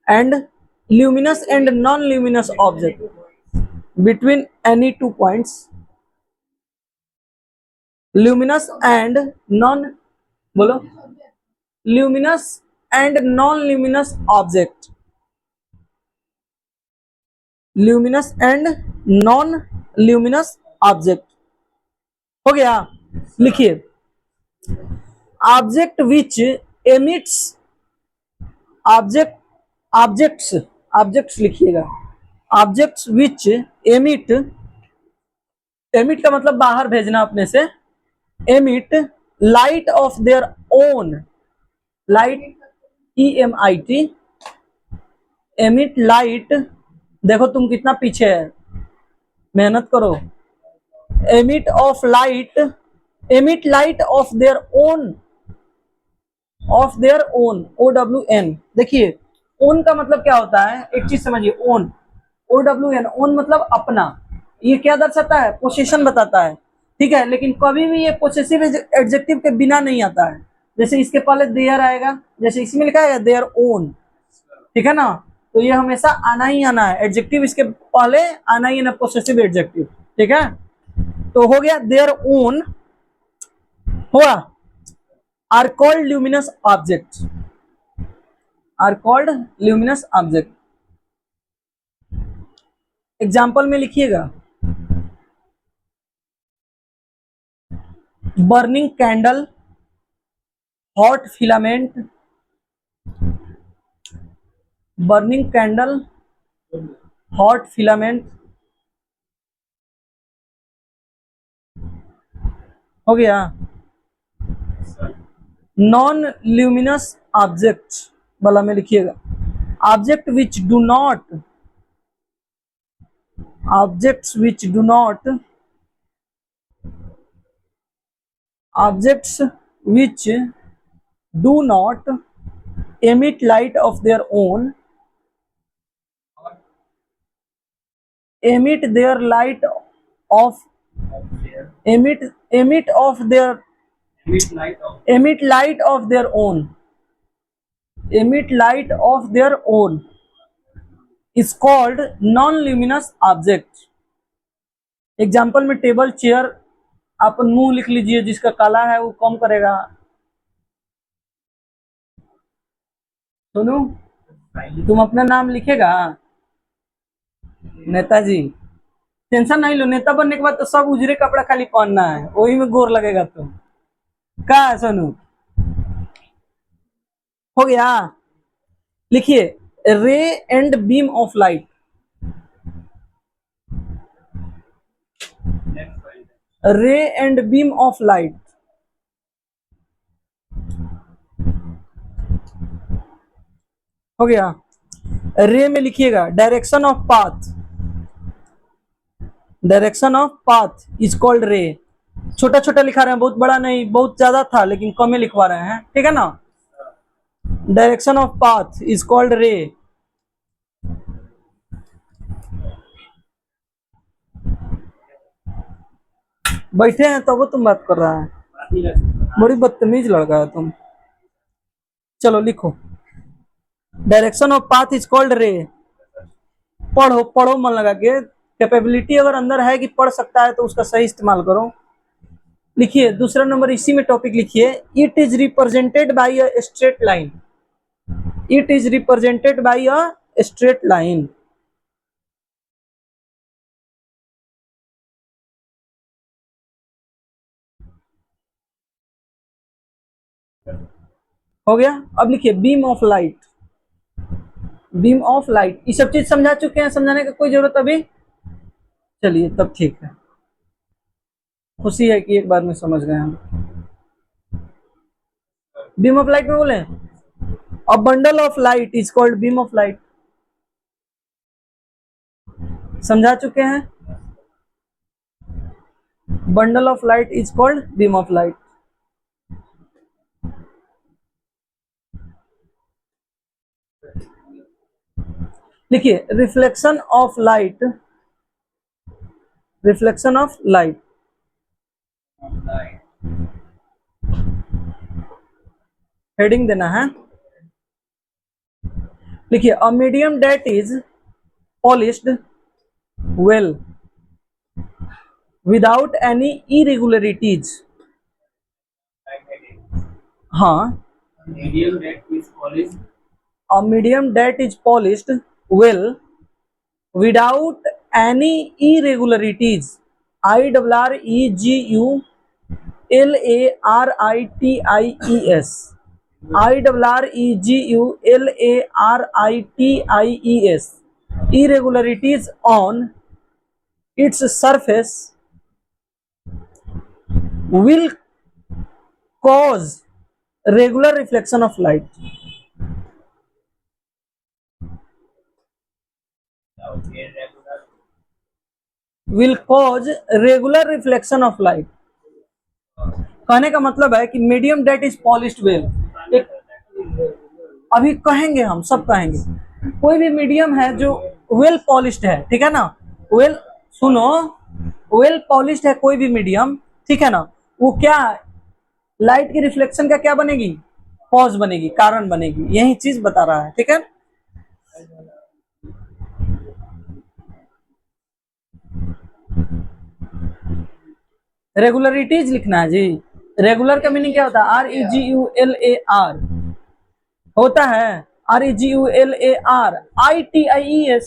and luminous and non luminous object between any two points. Luminous and non, बोलो, luminous and non luminous object, luminous and non luminous object. हो गया। लिखिए, object which emits, object, objects, objects लिखिएगा, objects which emit, emit का मतलब बाहर भेजना अपने से, emit light of their own, light, EMIT, emit light, देखो तुम कितना पीछे है, मेहनत करो, emit of light, emit light of their own, of their own, OWN। देखिए ओन का मतलब क्या होता है, एक चीज समझिए, ओन, OWN, ओन मतलब अपना, ये क्या दर्शाता है, पोसेशन बताता है, ठीक है, लेकिन कभी भी ये पोसेसिव एडजेक्टिव के बिना नहीं आता है। जैसे इसके पहले देयर आएगा, जैसे इसमें लिखा है देयर ओन, ठीक है ना, तो ये हमेशा आना ही आना है, एडजेक्टिव इसके पहले आना ही आना, पोसेसिव एडजेक्टिव, ठीक है। तो हो गया देयर ओन, हुआ, are called luminous object, are called luminous object. Example में लिखिएगा, burning candle, hot filament, burning candle, hot filament. हो गया। नॉन ल्यूमिनस ऑब्जेक्ट वाला में लिखिएगा, object which do not, objects which do not, objects which do not emit light of their own, emit their light of, emit of their, emit light of their own, emit light of their own is called non luminous object। Example में table chair, आप मुंह लिख लीजिए, जिसका काला है वो कम करेगा। सुनो, तुम अपना नाम लिखेगा, नेताजी, टेंशन नहीं लो, नेता बनने के बाद तो सब उजरे कपड़ा खाली पहनना है, वही में गोर लगेगा तुम, क्या है सोनू। हो गया। लिखिए, रे एंड बीम ऑफ लाइट, रे एंड बीम ऑफ लाइट। हो गया। रे में लिखिएगा, direction of path, direction of path is called रे। छोटा छोटा लिखा रहे हैं, बहुत बड़ा नहीं, बहुत ज्यादा था लेकिन कम ही लिखवा रहे हैं, ठीक है ना। Direction of path is called रे। बैठे हैं तब तुम बात कर रहा है, बड़ी बदतमीज लड़का है तुम। चलो लिखो, direction of path is called रे। पढ़ो पढ़ो मन लगा के, कैपेबिलिटी अगर अंदर है कि पढ़ सकता है तो उसका सही इस्तेमाल करो। लिखिए दूसरा नंबर, इसी में टॉपिक लिखिए, it is represented by a straight line, it is represented by a straight line. हो गया। अब लिखिए beam of light, beam of light, ये सब चीज समझा चुके हैं, समझाने की कोई जरूरत अभी, चलिए तब ठीक है, खुशी है कि एक बार में समझ गए हम। बीम ऑफ लाइट में बोले, a bundle of light is called beam of light, समझा चुके हैं, bundle of light is called beam of light. लिखिए, reflection of light, reflection of light. Light. Heading देना है, लिखिए a medium that is polished well without any irregularities. हाँ, Medium that is polished a medium that is polished well without any irregularities। IRREGULARITIES, IRREGULARITIES, irregularities on its surface will cause regular reflection of light। without irregular. will cause regular reflection of light। कहने का मतलब है कि medium that is polished well. एक अभी कहेंगे, हम सब कहेंगे, कोई भी मीडियम है जो वेल पॉलिश्ड है, ठीक है ना, वेल, सुनो, वेल पॉलिश्ड है कोई भी मीडियम, ठीक है ना, वो क्या, लाइट की रिफ्लेक्शन का क्या बनेगी, कॉज बनेगी, कारण बनेगी, यही चीज बता रहा है, ठीक है। रेगुलरिटीज लिखना है जी। रेगुलर का मीनिंग क्या होता है, REGULAR होता है, REGULARITIES,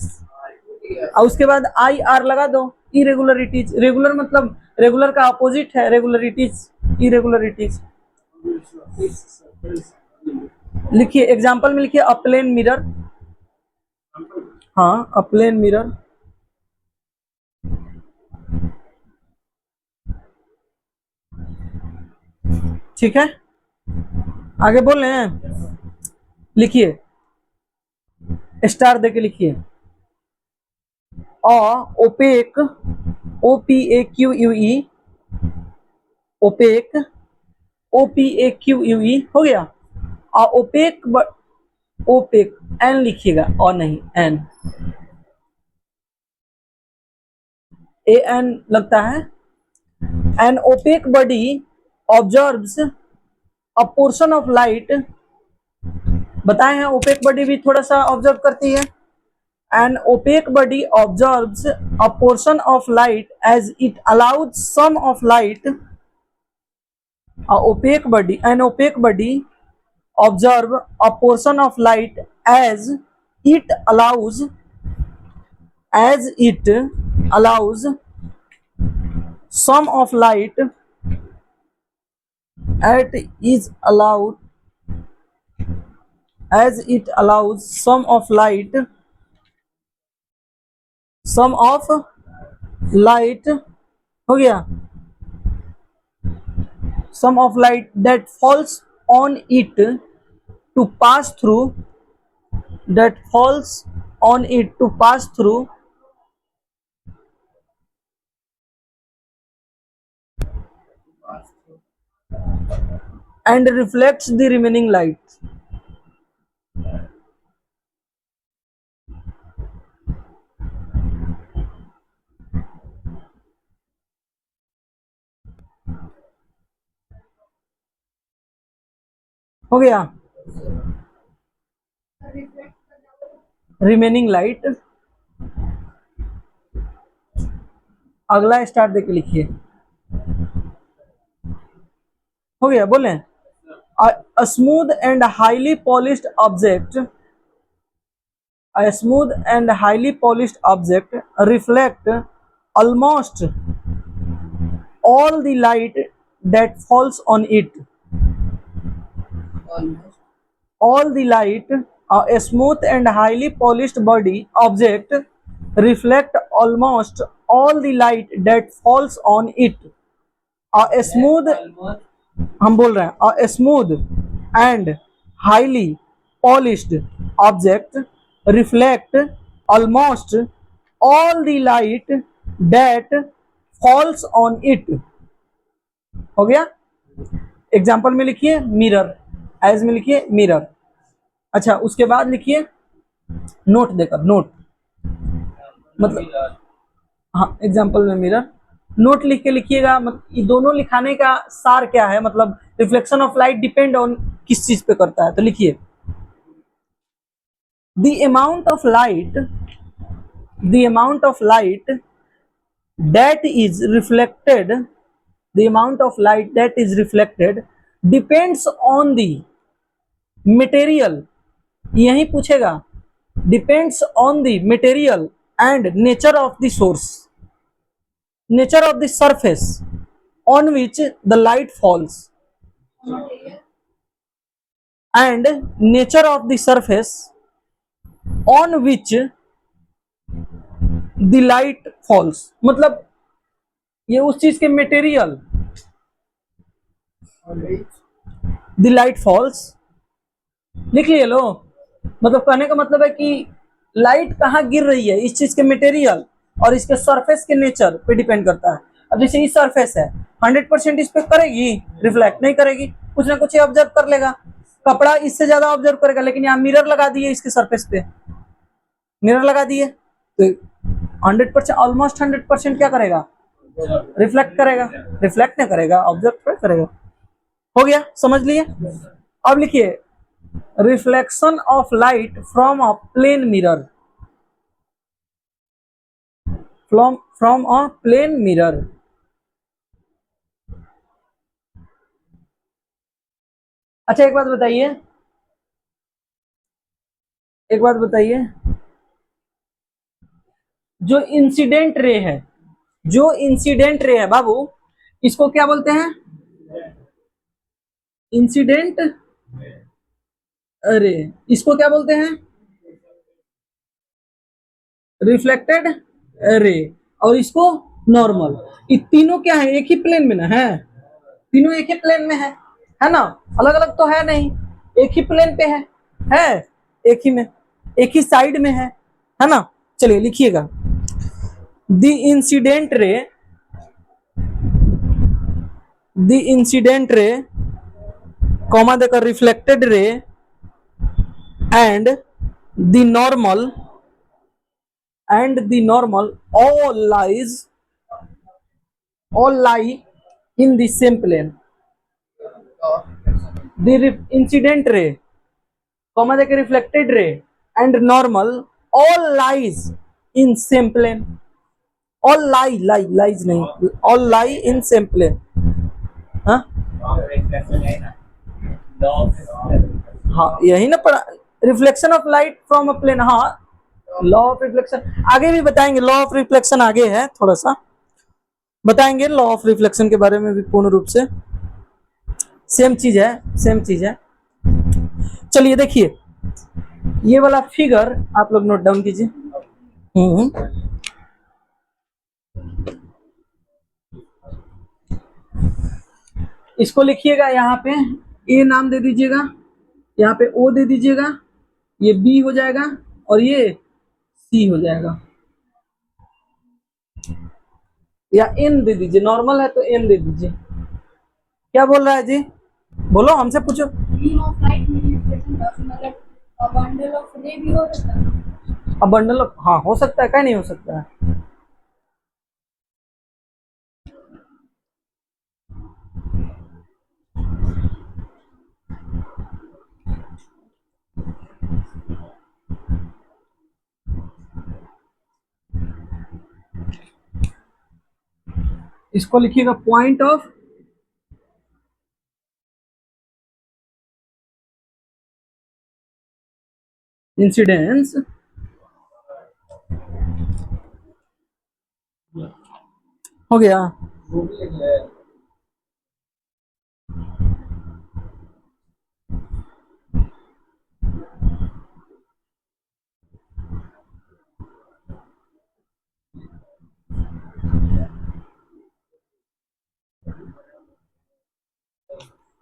और उसके बाद IR लगा दो, इरेगुलरिटीज। रेगुलर मतलब रेगुलर का अपोजिट है रेगुलरिटीज, इरेगुलरिटीज। लिखिए एग्जांपल में, लिखिए अ प्लेन मिरर। हाँ, अ प्लेन मिरर, ठीक है, आगे बोल रहे हैं, लिखिए स्टार देके लिखिए, ओपेक, OPAQUE, ओपेक, OPAQUE हो गया। ओपेक, ओपेक एन लिखिएगा, और नहीं एन, AN लगता है। An opaque body observes a portion of light, बताए हैं ओपेक बॉडी भी थोड़ा सा ऑब्जर्व करती है। An opaque body absorbs a portion of light as it allows some of light. An opaque body absorbs a portion of light as it allows some of light as it allows some of light हो गया, some of light that falls on it to pass through, and reflects the remaining light। हो गया, remaining light. अगला star देके लिखिए, हो गया, बोले a smooth and highly polished object, reflect almost all the light that falls on it। All the light, a smooth and highly polished body object reflect almost all the light that falls on it। A smooth, Almost हम बोल रहे हैं a smooth and highly polished object reflect almost all the light that falls on it। हो गया। Example में लिखिए mirror, as में लिखिए मिरर। अच्छा, उसके बाद लिखिए नोट देकर, नोट मतलब हाँ, एग्जाम्पल में मिरर नोट लिख के लिखिएगा। ये दोनों लिखाने का सार क्या है, मतलब reflection of light depend on किस चीज पे करता है, तो लिखिए the amount of light, the amount of light that is reflected, the amount of light that is reflected depends on the material, यही पूछेगा, depends on the material and nature of the source, nature of the surface on which the light falls, and nature of the surface on which the light falls, मतलब ये उस चीज के material, the light falls लिख लिए लो, मतलब कहने का मतलब है कि लाइट कहाँ गिर रही है, इस चीज के मटेरियल और इसके सरफेस के नेचर पे डिपेंड करता है। अब जैसे ये सरफेस है, 100% इस पे करेगी रिफ्लेक्ट नहीं करेगी, कुछ ना कुछ ऑब्जर्व कर लेगा, कपड़ा इससे ज्यादा ऑब्जर्व करेगा, लेकिन यहाँ मिरर लगा दिए इसके सरफेस पे, मिरर लगा दिए तो 100% ऑलमोस्ट 100% क्या करेगा, रिफ्लेक्ट करेगा, रिफ्लेक्ट नहीं करेगा, ऑब्जर्व करेगा। हो गया, समझ लिए। अब लिखिए reflection of light from a plane mirror, from a plane mirror. अच्छा एक बात बताइए, एक बात बताइए, जो इंसिडेंट रे है, जो इंसिडेंट रे है बाबू, इसको क्या बोलते हैं, इंसिडेंट रे, इसको क्या बोलते हैं, रिफ्लेक्टेड रे, और इसको नॉर्मल। ये तीनों क्या है, एक ही प्लेन में ना है, तीनों एक ही प्लेन में है ना, अलग अलग तो है नहीं, एक ही प्लेन पे है एक ही में, एक ही साइड में है ना। चलिए लिखिएगा the incident ray, the incident ray comma देकर reflected ray and the normal, and the normal all lie in the same plane, the incident ray comma देके reflected ray and normal all lies in same plane, all lies नहीं, all lie in same plane। हाँ हाँ यही ना पढ़ा, reflection of light from a plane, हाँ law of reflection आगे भी बताएंगे, लॉ ऑफ रिफ्लेक्शन आगे है, थोड़ा सा बताएंगे लॉ ऑफ रिफ्लेक्शन के बारे में भी पूर्ण रूप से, सेम चीज है, सेम चीज है। चलिए देखिए ये वाला फिगर आप लोग नोट डाउन कीजिए। इसको लिखिएगा, यहाँ पे ए नाम दे दीजिएगा, यहाँ पे ओ दे दीजिएगा, ये बी हो जाएगा और ये सी हो जाएगा, या एन दे दीजिए, नॉर्मल है तो एन दे दीजिए। क्या बोल रहा है जी, बोलो हमसे पूछो। अब बंडल ऑफ, हाँ हो सकता है, क्या नहीं हो सकता है। इसको लिखिएगा पॉइंट ऑफ इंसिडेंस, हो गया।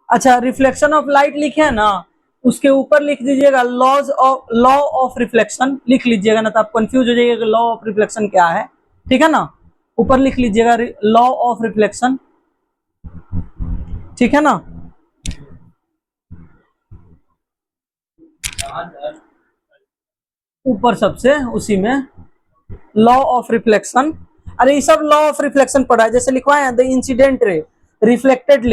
अच्छा रिफ्लेक्शन ऑफ लाइट लिखे है ना, उसके ऊपर लिख दीजिएगा लॉ ऑफ रिफ्लेक्शन लिख लीजिएगा, ना तो आप कंफ्यूज हो जाइएगा लॉ ऑफ रिफ्लेक्शन क्या है, ठीक है ना। ऊपर लिख लीजिएगा लॉ ऑफ रिफ्लेक्शन, ठीक है ना। ऊपर सबसे उसी में लॉ ऑफ रिफ्लेक्शन, अरे ये सब लॉ ऑफ रिफ्लेक्शन पढ़ा है, जैसे लिखवाए हैं the incident ray, reflected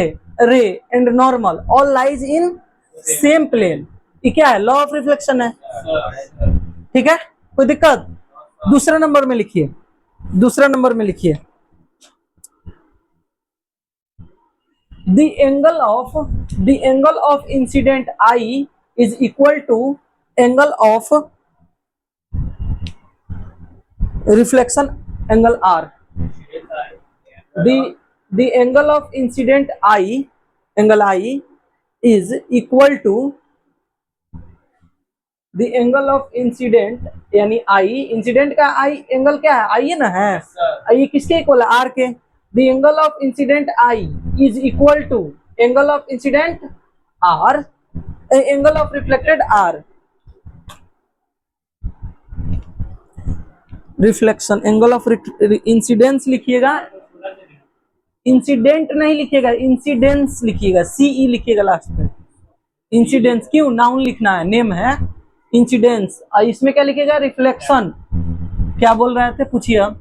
ray and normal all lies in same plane. ये क्या है? लॉ ऑफ रिफ्लेक्शन है। ठीक है, कोई दिक्कत? दूसरे नंबर में लिखिए, दूसरा नंबर में लिखिए the angle of incident I is equal to angle of reflection angle R. The angle of incident angle I is equal to the angle of incident, यानी I इंसिडेंट का I एंगल क्या है? I है ना, है I किसके equal है? R के। the angle of incident I is equal to angle of incident R angle of reflected R। Reflection angle of incidence लिखिएगा, इंसिडेंट नहीं लिखिएगा, इंसिडेंस लिखिएगा, सीई लिखिएगा लास्ट में। इंसिडेंस क्यों? नाउन लिखना है, नेम है इंसिडेंस। इसमें क्या लिखिएगा? रिफ्लेक्शन। क्या बोल रहे थे, पूछिए आप।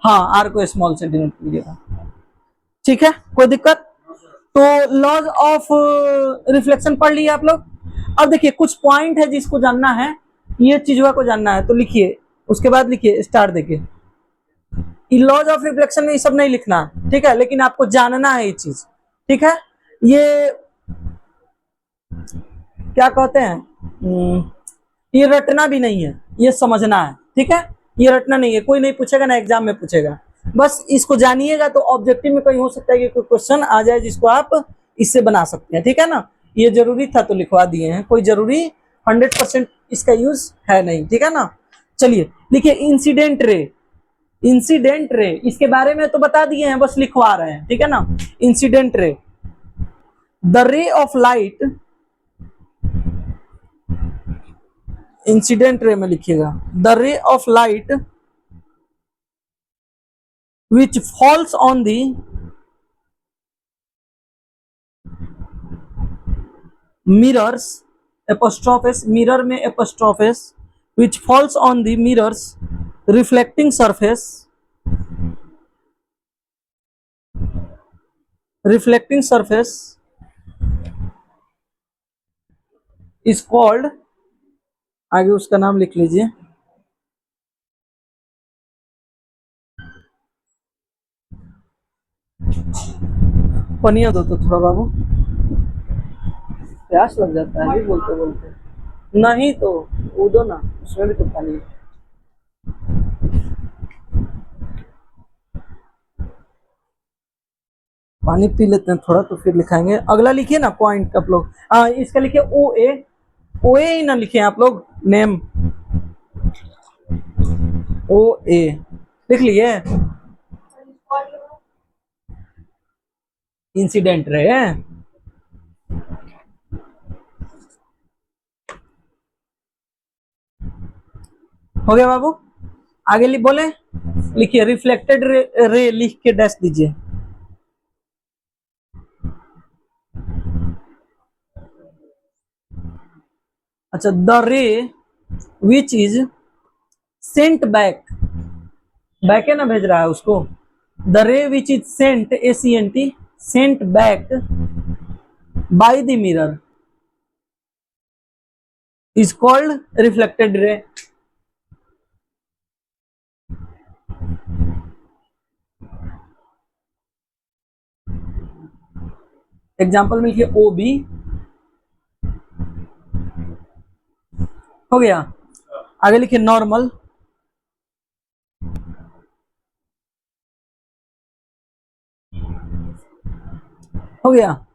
हाँ, आर को स्मॉल से डिनोट कीजिएगा। ठीक है, कोई दिक्कत? तो लॉज ऑफ रिफ्लेक्शन पढ़ लिए आप लोग। अब देखिए कुछ पॉइंट है जिसको जानना है, ये चीजवा को जानना है, तो लिखिए, उसके बाद लिखिए स्टार देखिए। लॉज ऑफ रिफ्लेक्शन में ये सब नहीं लिखना, ठीक है, लेकिन आपको जानना है ये चीज। ठीक है, ये क्या कहते हैं, ये रटना भी नहीं है, ये समझना है। ठीक है, ये रटना नहीं है, कोई नहीं पूछेगा ना, एग्जाम में पूछेगा, बस इसको जानिएगा तो ऑब्जेक्टिव में कहीं हो सकता है कि कोई क्वेश्चन आ जाए जिसको आप इससे बना सकते हैं। ठीक है ना, ये जरूरी था तो लिखवा दिए हैं, कोई जरूरी 100% इसका यूज है नहीं। ठीक है ना, चलिए लिखिए इंसिडेंट रे। इंसिडेंट रे इसके बारे में तो बता दिए हैं, बस लिखवा रहे हैं। ठीक है ना, incident ray, the ray of light, incident ray में लिखिएगा the ray of light which falls on the mirrors, apostrophes, mirror में apostrophes, which falls on the mirrors reflecting surface, reflecting surface is called, आगे उसका नाम लिख लीजिए, पनिया दो तो थोड़ा बाबू, प्यास लग जाता है बोलते बोलते। नहीं तो वो दो ना, उसमें भी तो पानी। पानी पी लेते हैं थोड़ा तो फिर लिखाएंगे। अगला लिखिए ना पॉइंट आप लोग, इसका लिखिए ओ ए, ओ ए ही ना लिखे आप लोग, नेम ओ ए लिख लिए। इंसिडेंट रे हो गया बाबू, आगे बोले, लिखिए रिफ्लेक्टेड रे लिख के डैश दीजिए। अच्छा, the ray which is sent back, back है ना, भेज रहा है उसको, the ray which is sent, ACNT, sent back by the mirror is called reflected ray. Example में लिखिए OB, हो गया। आगे लिखिए नॉर्मल, हो गया।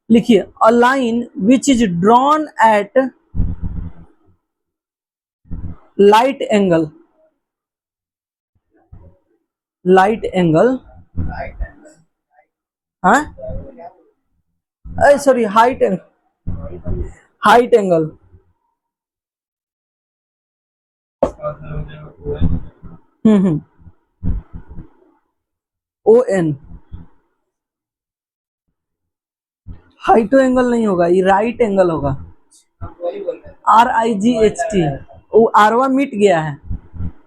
लिखिए a line which is drawn at light angle, light angle, हाँ sorry height angle, height angle, ON, हाइटो एंगल नहीं होगा, ये राइट एंगल होगा, RIGHT, वो आरवा मिट गया है,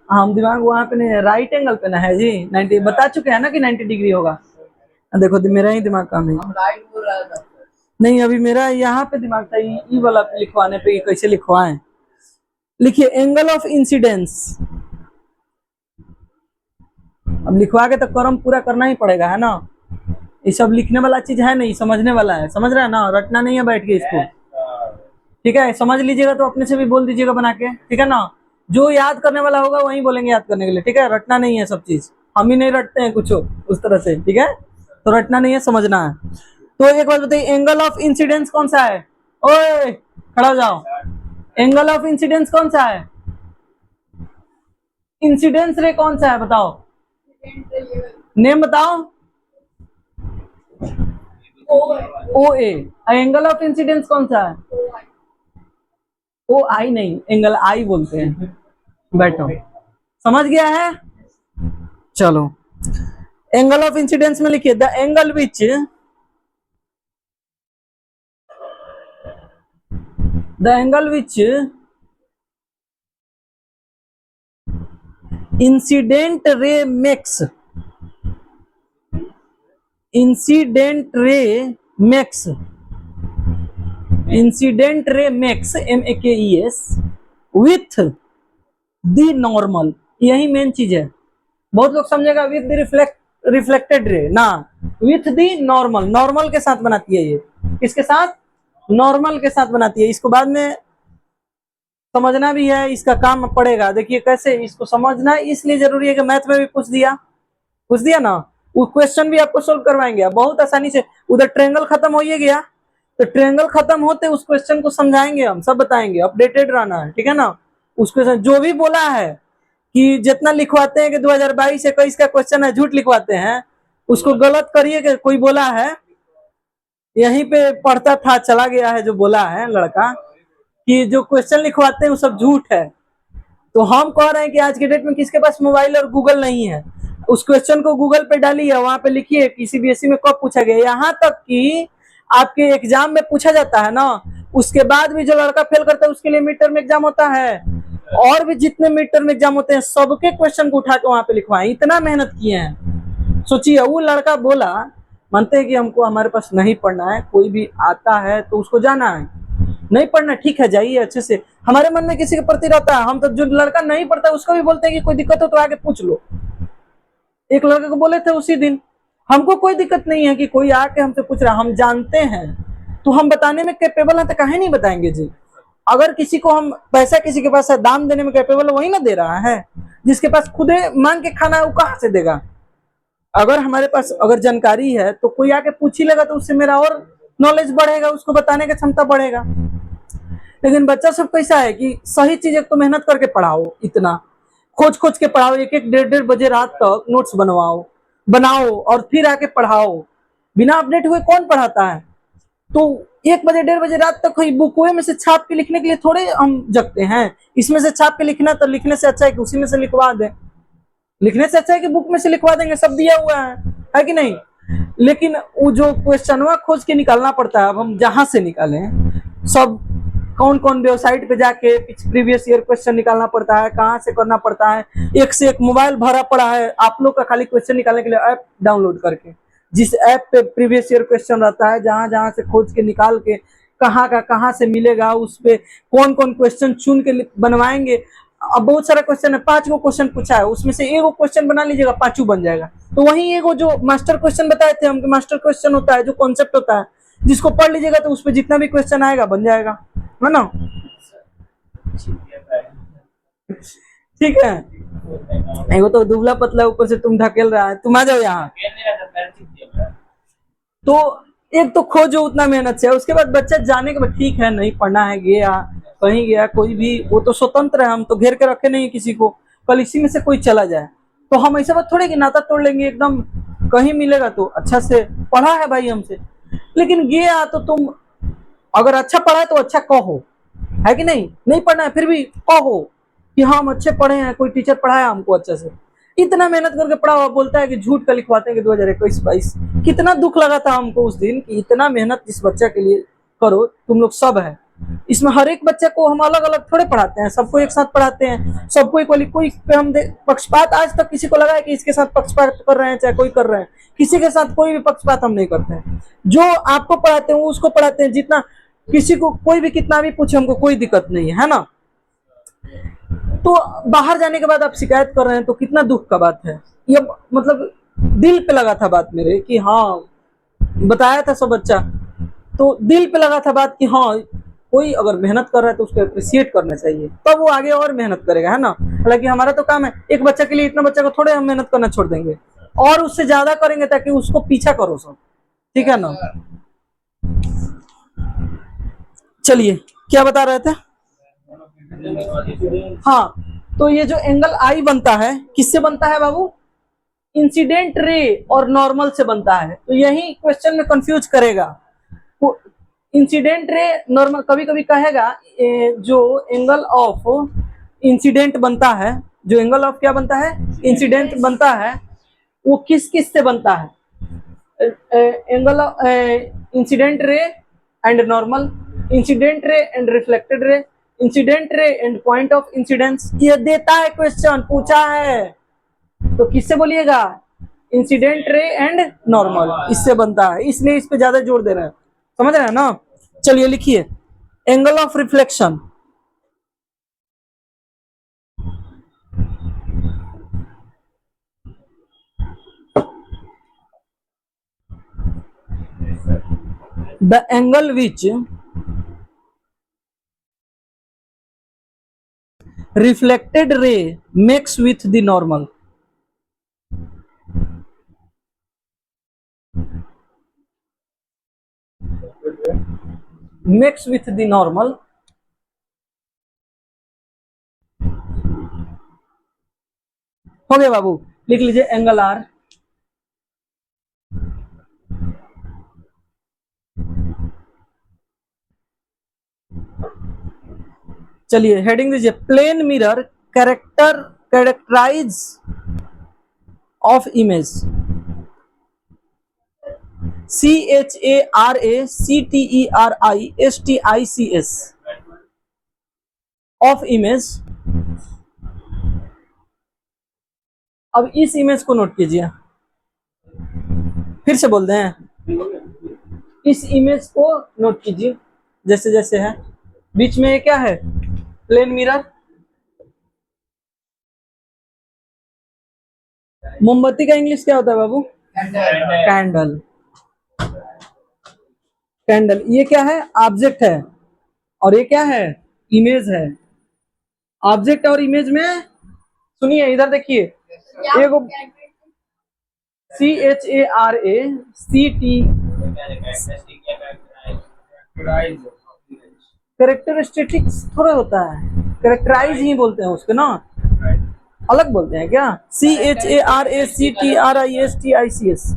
हम दिमाग वहां पे नहीं, राइट एंगल पे ना है जी। 90 बता चुके हैं ना कि 90 डिग्री होगा। देखो मेरा ही दिमाग काम नहीं। हम राइट बोल रहा था। नहीं, अभी मेरा यहाँ पे दिमाग था, ई वाला पे लिखवाने पे कैसे लिखवाएं। लिखिए एंगल ऑफ इंसिडेंस। अब लिखवा के तो कर्म पूरा करना ही पड़ेगा, है ना। ये सब लिखने वाला चीज है नहीं, समझने वाला है, समझ रहे हैं ना, रटना नहीं है बैठ के इसको। ठीक है, समझ लीजिएगा तो अपने से भी बोल दीजिएगा बना के, ठीक है ना। जो याद करने वाला होगा वही बोलेंगे याद करने के लिए, ठीक है। रटना नहीं है सब चीज, हम ही नहीं रटते हैं कुछ उस तरह से, ठीक है। तो रटना नहीं है, समझना है। तो एक बात बताइए, एंगल ऑफ इंसिडेंस कौन सा है? ओए खड़ा हो जाओ। एंगल ऑफ इंसिडेंस कौन सा है? इंसिडेंस रे कौन सा है बताओ, नेम बताओ। ओ ए। एंगल ऑफ इंसिडेंस कौन सा है? ओ आई नहीं, एंगल आई बोलते हैं। बैठो, समझ गया है। चलो, एंगल ऑफ इंसिडेंस में लिखिए the angle which incident ray makes MEKES with the normal. यही मेन चीज है। बहुत लोग समझेगा विथ द रिफ्लेक्टेड रे ना, विथ द नॉर्मल। नॉर्मल के साथ बनाती है ये। किसके साथ? नॉर्मल के साथ बनाती है। इसको बाद में समझना भी है, इसका काम पड़ेगा। देखिए कैसे इसको समझना है, इसलिए जरूरी है कि मैथ में भी पूछ दिया ना, वो क्वेश्चन भी आपको सोल्व करवाएंगे बहुत आसानी से। उधर ट्रायंगल खत्म हो गया, तो ट्रायंगल खत्म होते उस क्वेश्चन को समझाएंगे, हम सब बताएंगे। अपडेटेड रहना है, ठीक है ना। उस क्वेश्चन जो भी बोला है कि जितना लिखवाते हैं कि 2022-21 का क्वेश्चन है, झूठ लिखवाते हैं, उसको गलत करिए। कि कोई बोला है यहीं पे पढ़ता था, चला गया है, जो बोला है लड़का कि जो क्वेश्चन लिखवाते हैं वो सब झूठ है। तो हम कह रहे हैं कि आज के डेट में किसके पास मोबाइल और गूगल नहीं है, उस क्वेश्चन को गूगल पे डालिए, वहां पे लिखिए कि CBSE में कब पूछा गया। यहाँ तक कि आपके एग्जाम में पूछा जाता है ना, उसके बाद भी जो लड़का फेल करता है उसके लिए मिड टर्म एग्जाम होता है, और भी जितने मिड टर्म एग्जाम होते हैं सबके क्वेश्चन को उठा के वहां पे लिखवाएं। इतना मेहनत किए हैं। सोचिए, वो लड़का बोला, मानते हैं कि हमको हमारे पास नहीं पढ़ना है, कोई भी आता है तो उसको जाना है, नहीं पढ़ना ठीक है जाइए अच्छे से। हमारे मन में किसी के प्रति रहता है, हम तो जो लड़का नहीं पढ़ता उसको भी बोलते हैं कि कोई दिक्कत हो तो आगे पूछ लो। एक लड़के को बोले थे उसी दिन, हमको कोई दिक्कत नहीं है कि कोई आके हमसे पूछ रहा, हम जानते हैं तो हम बताने में कैपेबल हैं, तो काहे नहीं बताएंगे जी। अगर किसी को हम पैसा किसी के पास है, दाम देने में कैपेबल है, वही ना दे रहा है। जिसके पास खुदे मांग के खाना है वो कहाँ से देगा। अगर हमारे पास अगर जानकारी है तो कोई आके पूछ ही लेगा, तो उससे मेरा और नॉलेज बढ़ेगा, उसको बताने की क्षमता बढ़ेगा। लेकिन बच्चा सब कैसा है कि सही चीज एक तो मेहनत करके पढ़ाओ, इतना खोज खोज के पढ़ाओ, एक एक डेढ़ डेढ़ बजे रात तक नोट्स बनाओ और फिर आके पढ़ाओ। बिना अपडेट हुए कौन पढ़ाता है। तो 1 बजे 1:30 बजे रात तक कोई बुकों में से छाप के लिखने के लिए थोड़े हम जगते हैं। इसमें से छाप के लिखना, तो लिखने से अच्छा है कि उसी में से लिखवा दें। लिखने से अच्छा है कि बुक में से लिखवा देंगे, सब दिया हुआ है कि नहीं। लेकिन वो जो क्वेश्चन खोज के निकालना पड़ता है, अब हम जहां से निकालें, सब कौन कौन वेबसाइट पे जाके प्रीवियस ईयर क्वेश्चन निकालना पड़ता है, कहाँ से करना पड़ता है। एक से एक मोबाइल भरा पड़ा है आप लोग का, खाली क्वेश्चन निकालने के लिए ऐप डाउनलोड करके, जिस ऐप पे प्रीवियस ईयर क्वेश्चन रहता है, जहां जहां से खोज के निकाल के कहाँ का कहाँ से मिलेगा, उस पे कौन कौन क्वेश्चन चुन के बनवाएंगे। अब बहुत सारा क्वेश्चन है, 5 गो क्वेश्चन पूछा है, उसमें से एगो क्वेश्चन बना लीजिएगा, 5 बन जाएगा। तो वही एगो जो मास्टर क्वेश्चन बताए थे हम, मास्टर क्वेश्चन होता है, जो कॉन्सेप्ट होता है, जिसको पढ़ लीजिएगा तो उसपे जितना भी क्वेश्चन आएगा बन जाएगा, है ना। ठीक है, एगो तो दुबला पतला ऊपर से तुम ढकेल रहा है, तुम आ जाओ यहाँ। तो एक तो खोजो उतना मेहनत से, उसके बाद बच्चा जाने के बाद ठीक है नहीं पढ़ना है, गया कहीं गया, कोई भी वो तो स्वतंत्र है, हम तो घेर के रखे नहीं किसी को। कल इसी में से कोई चला जाए तो हम ऐसा बात थोड़े कि नाता तोड़ लेंगे एकदम। कहीं मिलेगा तो अच्छा से पढ़ा है भाई हमसे, लेकिन गया तो तुम अगर अच्छा पढ़ा है तो अच्छा कहो, है कि नहीं। नहीं पढ़ना है फिर भी कहो कि हाँ हम अच्छे पढ़े हैं, कोई टीचर पढ़ाया हमको अच्छे से। इतना मेहनत करके पढ़ा हुआ बोलता है कि झूठ का लिखवाते हैं कि 2021-22। कितना दुख लगा था हमको उस दिन कि इतना मेहनत इस बच्चा के लिए करो तुम लोग सब है, इसमें हर एक बच्चे को हम अलग अलग थोड़े पढ़ाते हैं, सबको एक साथ पढ़ाते हैं, सबको इक्वली। कोई पे हम पक्षपात आज तक किसी को लगा है कि इसके साथ पक्षपात कर रहे हैं, चाहे कोई कर रहे हैं, किसी के साथ कोई भी पक्षपात हम नहीं करते हैं। जो आपको पढ़ाते हैं उसको पढ़ाते हैं, जितना किसी को कोई भी कितना भी पूछे हमको कोई दिक्कत नहीं है ना। तो बाहर जाने के बाद आप शिकायत कर रहे हैं तो कितना दुख का बात है। ये मतलब दिल पे लगा था बात मेरे कि हाँ, बताया था सब बच्चा, तो दिल पे लगा था बात कि हाँ, कोई अगर मेहनत कर रहा है तो उसको अप्रिशिएट करना चाहिए, तब वो आगे और मेहनत करेगा, है ना। हालांकि हमारा तो काम है, एक बच्चा के लिए इतना बच्चा को थोड़े हम मेहनत करना छोड़ देंगे, और उससे ज्यादा करेंगे ताकि उसको पीछा करो सब, ठीक है ना। चलिए, क्या बता रहे थे। हाँ, तो ये जो एंगल आई बनता है किससे बनता है बाबू, इंसिडेंट रे और नॉर्मल से बनता है। तो यही क्वेश्चन में कंफ्यूज करेगा। इंसिडेंट रे नॉर्मल, कभी कभी कहेगा जो एंगल ऑफ इंसिडेंट बनता है, जो एंगल ऑफ क्या बनता है, इंसिडेंट बनता है, वो किस किस से बनता है, angle of incident ray and normal, incident ray and reflected ray, incident ray and point of incidence. ये देता है क्वेश्चन, पूछा है, तो किससे बोलिएगा, इंसिडेंट रे एंड नॉर्मल, इससे बनता है, इसलिए इस पे ज्यादा जोर दे रहे हैं, समझ रहे हैं ना। चलिए लिखिए, angle of reflection, the angle which reflected ray makes with the normal, makes with the normal, हो गया बाबू, लिख लीजिए एंगल आर। चलिए हेडिंग दीजिए, plane mirror characterize of image, CHARACTERISTICS of image. अब इस इमेज को नोट कीजिए, फिर से बोल दें, इस इमेज को नोट कीजिए जैसे जैसे है। बीच में ये क्या है, प्लेन मिरर। मोमबत्ती का इंग्लिश क्या होता है बाबू, कैंडल। कैंडल, ये क्या है, ऑब्जेक्ट है, और ये क्या है, इमेज है। ऑब्जेक्ट और इमेज में, सुनिए इधर देखिए, एगो कैरेक्टरिस्टिक्स थोड़ा होता है, कैरेक्टराइज ही बोलते हैं उसके ना, अलग बोलते हैं क्या, CHARACTERISTICS,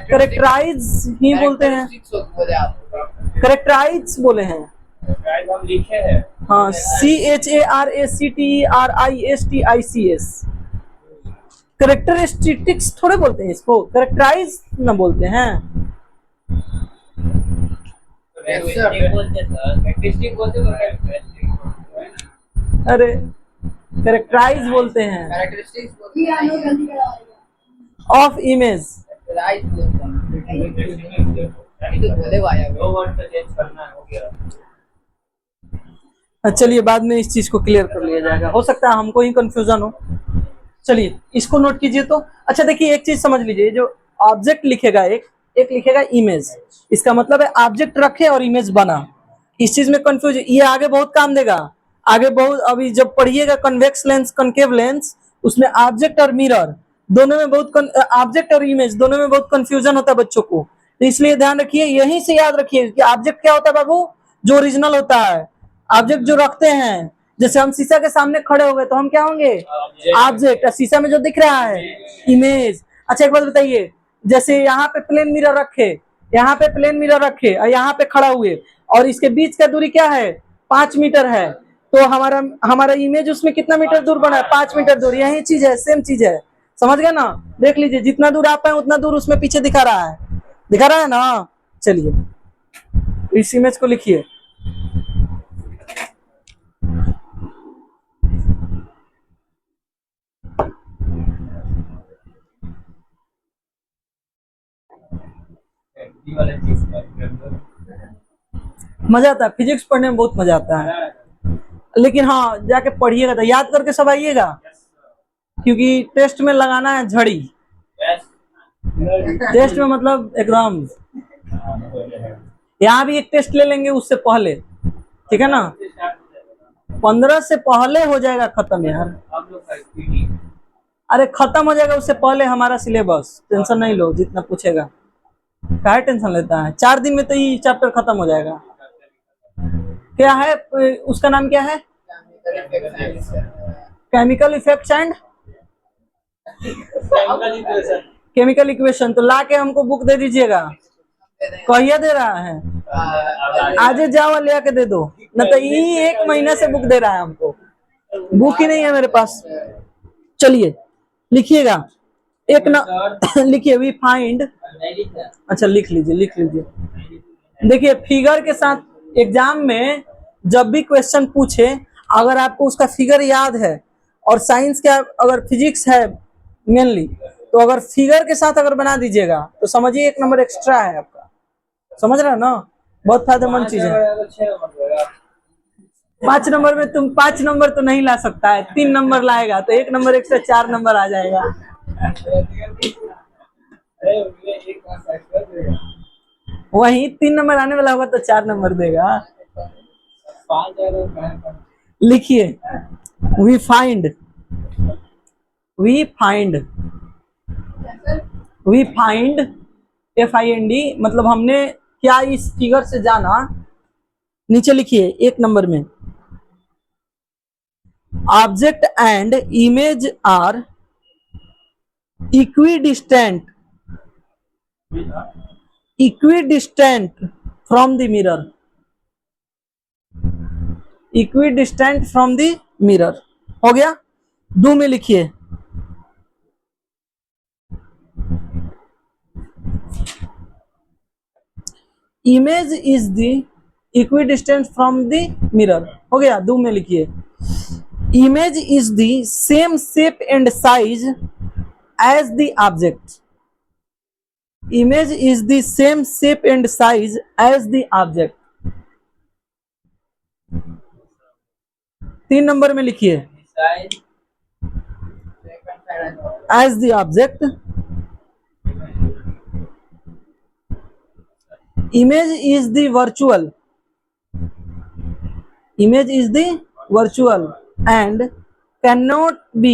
कैरेक्टराइज ही बोलते हैं, कैरेक्टराइज बोले हैं, हाँ, CHARACTERISTICS, कैरेक्टरिस्टिक्स थोड़े बोलते हैं इसको, कैरेक्टराइज न बोलते हैं। अरे कैरेक्टराइज बोलते हैं, ऑफ इमेज। चलिए बाद में इस चीज को क्लियर कर लिया जाएगा, हो सकता है हमको ही कंफ्यूजन हो। चलिए इसको नोट कीजिए। तो अच्छा देखिए, एक चीज समझ लीजिए, जो ऑब्जेक्ट लिखेगा एक लिखेगा इमेज, इसका मतलब है ऑब्जेक्ट रखे और इमेज बना। इस चीज में कंफ्यूज, ये आगे बहुत काम देगा, आगे बहुत, अभी जब पढ़िएगा कन्वेक्स लेंस कनकेव लेंस, उसमें ऑब्जेक्ट और मिरर दोनों में बहुत, ऑब्जेक्ट और इमेज दोनों में बहुत कंफ्यूजन होता है बच्चों को, तो इसलिए ध्यान रखिए, यहीं से याद रखिए कि ऑब्जेक्ट क्या होता है बाबू, जो ओरिजिनल होता है, ऑब्जेक्ट जो रखते हैं। जैसे हम शीशा के सामने खड़े हो गए तो हम क्या होंगे, ऑब्जेक्ट, शीशा में जो दिख रहा है इमेज। अच्छा एक बात बताइए, जैसे यहाँ पे प्लेन मिरर रखे, यहाँ पे प्लेन मिरर रखे और यहाँ पे खड़ा हुए, और इसके बीच का दूरी क्या है, 5 मीटर है, तो हमारा इमेज उसमें कितना मीटर दूर बना है, 5 मीटर दूर। यही चीज है, सेम चीज है, समझ गए ना। देख लीजिए, जितना दूर आप हैं उतना दूर उसमें पीछे दिखा रहा है ना। चलिए इस इमेज को लिखिए, ये वाला चीज का मजा आता है, फिजिक्स पढ़ने में बहुत मजा आता है। लेकिन हाँ, जाके पढ़िएगा तो याद करके सब आइएगा, क्योंकि टेस्ट में लगाना है झड़ी। टेस्ट में मतलब एकदम, यहाँ भी एक टेस्ट ले लेंगे उससे पहले, ठीक है ना? 15 से पहले हो जाएगा खत्म यार। हम लोग का पीटी अरे खत्म हो जाएगा उससे पहले हमारा सिलेबस, टेंशन नहीं लो। जितना पूछेगा काहे टेंशन लेता है, 4 दिन में तो ये चैप्टर खत्म हो जाएगा। क्या है उसका नाम, क्या है? Chemical effects and chemical equation. तो ला के हमको बुक दे दीजिएगा। कहिए दे रहा है? आज जाओ ले आके दे दो, न तो ये 1 महीने से बुक दे रहा है हमको। बुक ही नहीं है मेरे पास। चलिए लिखिएगा एक ना लिखिए, वी फाइंड। नहीं लिखा अच्छा लिख लीजिए, लिख लीजिए। देखिए फिगर के साथ एग्जाम में जब भी क्वेश्चन पूछे, अगर आपको उसका फिगर याद है, और साइंस का अगर फिजिक्स है मेनली, तो अगर फिगर के साथ अगर बना दीजिएगा तो समझिए 1 नंबर एक्स्ट्रा है आपका। समझ रहे हो ना? बहुत फायदेमंद चीज है। 5 नंबर में तुम 5 नंबर तो नहीं ला सकता है, 3 नंबर लाएगा तो 1 नंबर एक्स्ट्रा 4 नंबर आ जाएगा। वही 3 नंबर आने वाला होगा तो 4 नंबर देगा। लिखिए we find, we find, we find FIND, मतलब हमने क्या इस फिगर से जाना। नीचे लिखिए 1 नंबर में, object and image are equidistant, equidistant from the mirror, equidistant from the mirror. हो गया? 2 में लिखिए, image is the equidistant from the mirror. हो गया? 2 में लिखिए, image is the same shape and size as the object, image is the same shape and size as the object. 3 नंबर में लिखिए, size as the object, image is the virtual, image is the virtual and cannot be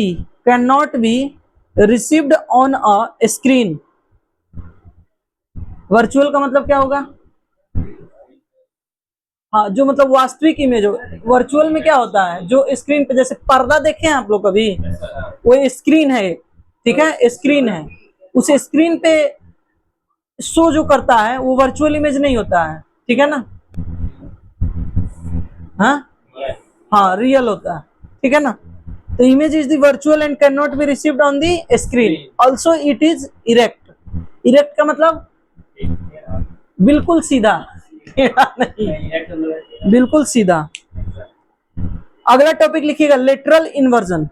received on a screen। Virtual का मतलब क्या होगा? हाँ, जो मतलब वास्तविक इमेज हो। वर्चुअल में क्या होता है, जो स्क्रीन पे, जैसे पर्दा देखे हैं आप लोग कभी, वो स्क्रीन है, ठीक है, स्क्रीन है। उस स्क्रीन पे शो जो करता है वो वर्चुअल इमेज नहीं होता है, ठीक है ना? हाँ हाँ, रियल होता है, ठीक है ना? तो image is the virtual and can not be received on the screen. Also it is erect. Erect का मतलब बिल्कुल सीधा, नहीं, बिल्कुल सीधा। अगला टॉपिक लिखिएगा, लेटरल इन्वर्जन।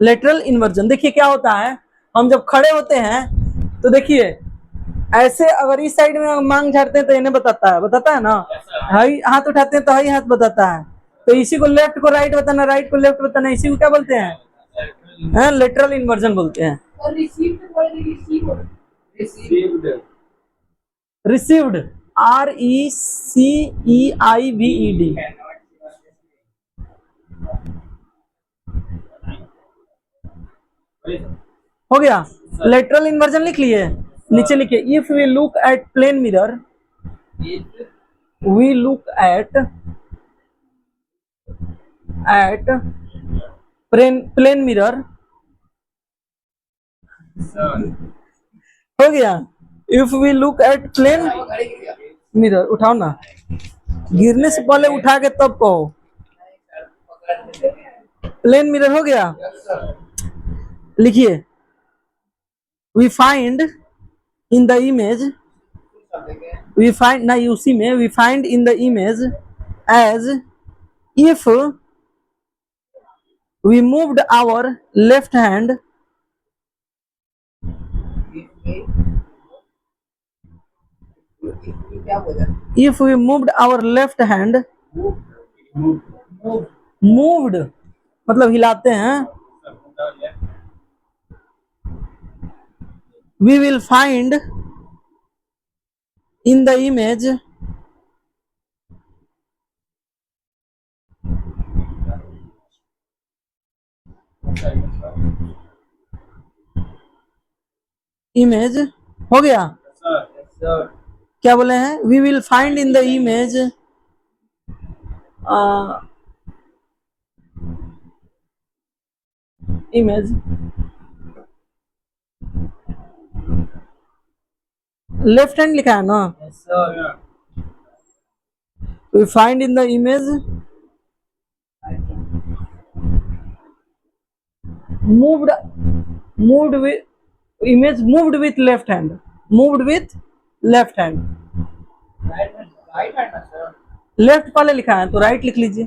लेटरल इन्वर्जन देखिए क्या होता है, हम जब खड़े होते हैं तो देखिए ऐसे, अगर इस साइड में मांग झाड़ते हैं तो इन्हें बताता है ना, हाई हाथ उठाते हैं तो हाई हाथ बताता है। तो इसी को लेफ्ट को राइट बताना, राइट को लेफ्ट बताना, इसी को क्या बोलते हैं? लेटरल इन्वर्जन बोलते हैं। Received, RECEIVED। हो गया? लेटरल इन्वर्जन लिख लिए। नीचे लिखिए, if we look at plane mirror, we look at plane mirror. हो गया? If we look at plane mirror, उठाओ ना, गिरने से पहले उठा के तब कहो। प्लेन मिरर हो गया? लिखिए, we find in the image, we find ना, उसी में, we find in the image as if we moved our left hand, क्या बोला? If we moved our left hand, moved मतलब हिलाते हैं, we will find in the image image हो गया, सर क्या बोले हैं, we will find in the image image left hand लिखा है ना, sir we find in the image moved with image moved with left hand, moved with left hand, right hand ना sir? Left पहले लिखा है तो राइट लिख लीजिए,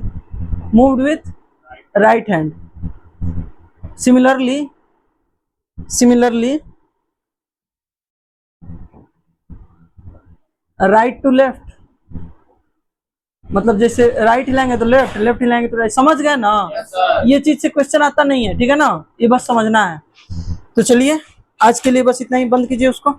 moved with right hand, similarly right to left, मतलब जैसे राइट हिलाएंगे तो लेफ्ट, लेफ्ट हिलाएंगे तो राइट, समझ गए ना, ये चीज से क्वेश्चन आता नहीं है, ठीक है ना, ये बस समझना है। तो चलिए आज के लिए बस इतना ही, बंद कीजिए उसको।